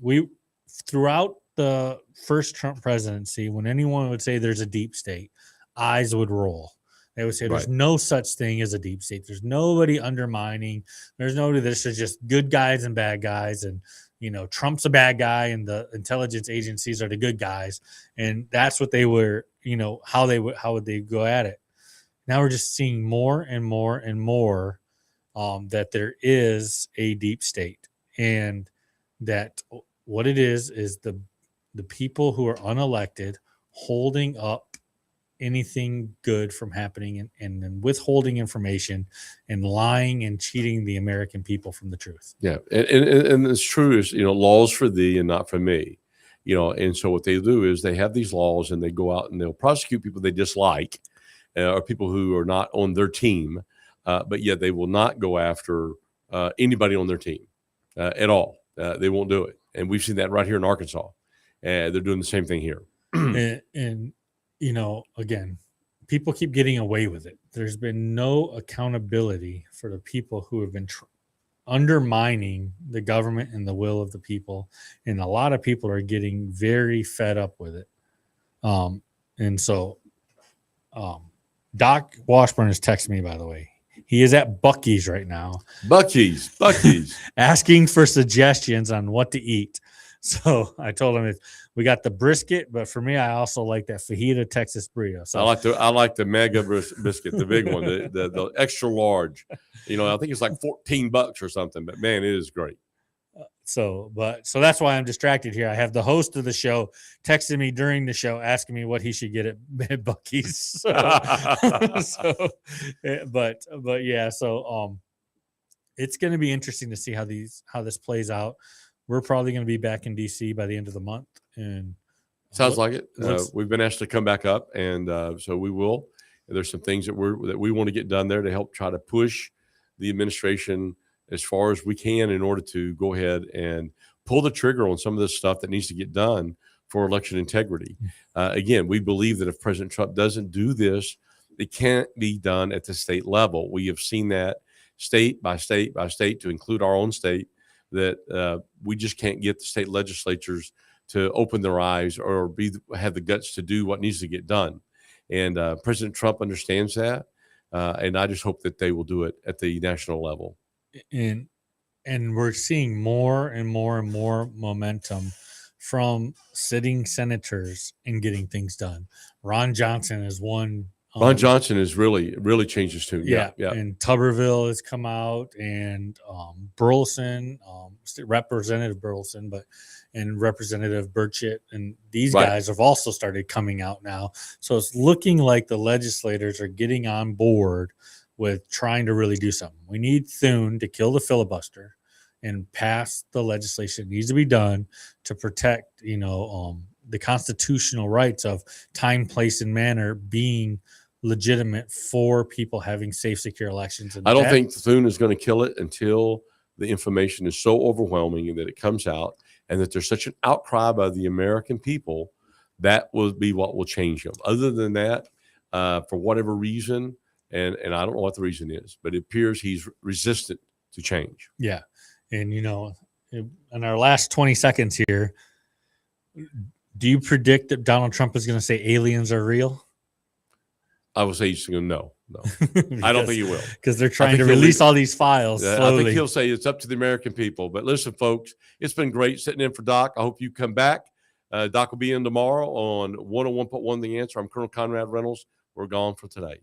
throughout the first Trump presidency, when anyone would say there's a deep state, eyes would roll. They would say there's no such thing as a deep state. There's nobody undermining. There's nobody. This is just good guys and bad guys. And, Trump's a bad guy and the intelligence agencies are the good guys. And that's what they were, how would they go at it? Now we're just seeing more and more and more that there is a deep state, and that what it is the people who are unelected holding up anything good from happening and then withholding information and lying and cheating the American people from the truth. Yeah. And it's true is, laws for thee and not for me. And so what they do is they have these laws and they go out and they'll prosecute people they dislike or people who are not on their team, but yet they will not go after anybody on their team at all. They won't do it. And we've seen that right here in Arkansas. They're doing the same thing here. and again, people keep getting away with it. There's been no accountability for the people who have been undermining the government and the will of the people. And a lot of people are getting very fed up with it. And so Doc Washburn is texting me, by the way. He is at Buc-ee's right now. Buc-ee's. Asking for suggestions on what to eat. So I told him we got the brisket, but for me, I also like that fajita Texas burrito. So I like the mega biscuit, the big one, the extra large. I think it's like $14 or something, but man, it is great. So that's why I'm distracted here. I have the host of the show texting me during the show, asking me what he should get at Buc-ee's. But yeah, so it's going to be interesting to see how this plays out. We're probably going to be back in DC by the end of the month, and sounds like it. We've been asked to come back up, and so we will. There's some things that we want to get done there to help try to push the administration as far as we can in order to go ahead and pull the trigger on some of this stuff that needs to get done for election integrity. Again, we believe that if President Trump doesn't do this, it can't be done at the state level. We have seen that state by state by state, to include our own state, that we just can't get the state legislatures to open their eyes or have the guts to do what needs to get done. And President Trump understands that. And I just hope that they will do it at the national level. And we're seeing more and more and more momentum from sitting senators in getting things done. Ron Johnson is one. Ron Johnson has really changed his tune. Yeah. And Tuberville has come out, and Burleson, Representative Burleson, and Representative Burchett, and these guys have also started coming out now. So it's looking like the legislators are getting on board with trying to really do something. We need Thune to kill the filibuster and pass the legislation that needs to be done to protect, the constitutional rights of time, place, and manner being legitimate for people having safe, secure elections. And I don't think Thune is going to kill it until the information is so overwhelming and that it comes out, and that there's such an outcry by the American people. That will be what will change them. Other than that, for whatever reason, and I don't know what the reason is, but it appears he's resistant to change. Yeah. And, in our last 20 seconds here, do you predict that Donald Trump is going to say aliens are real? I would say he's going to no. I don't think he will. Because they're trying to release all these files slowly. I think he'll say it's up to the American people. But listen, folks, it's been great sitting in for Doc. I hope you come back. Doc will be in tomorrow on 101.1 The Answer. I'm Colonel Conrad Reynolds. We're gone for today.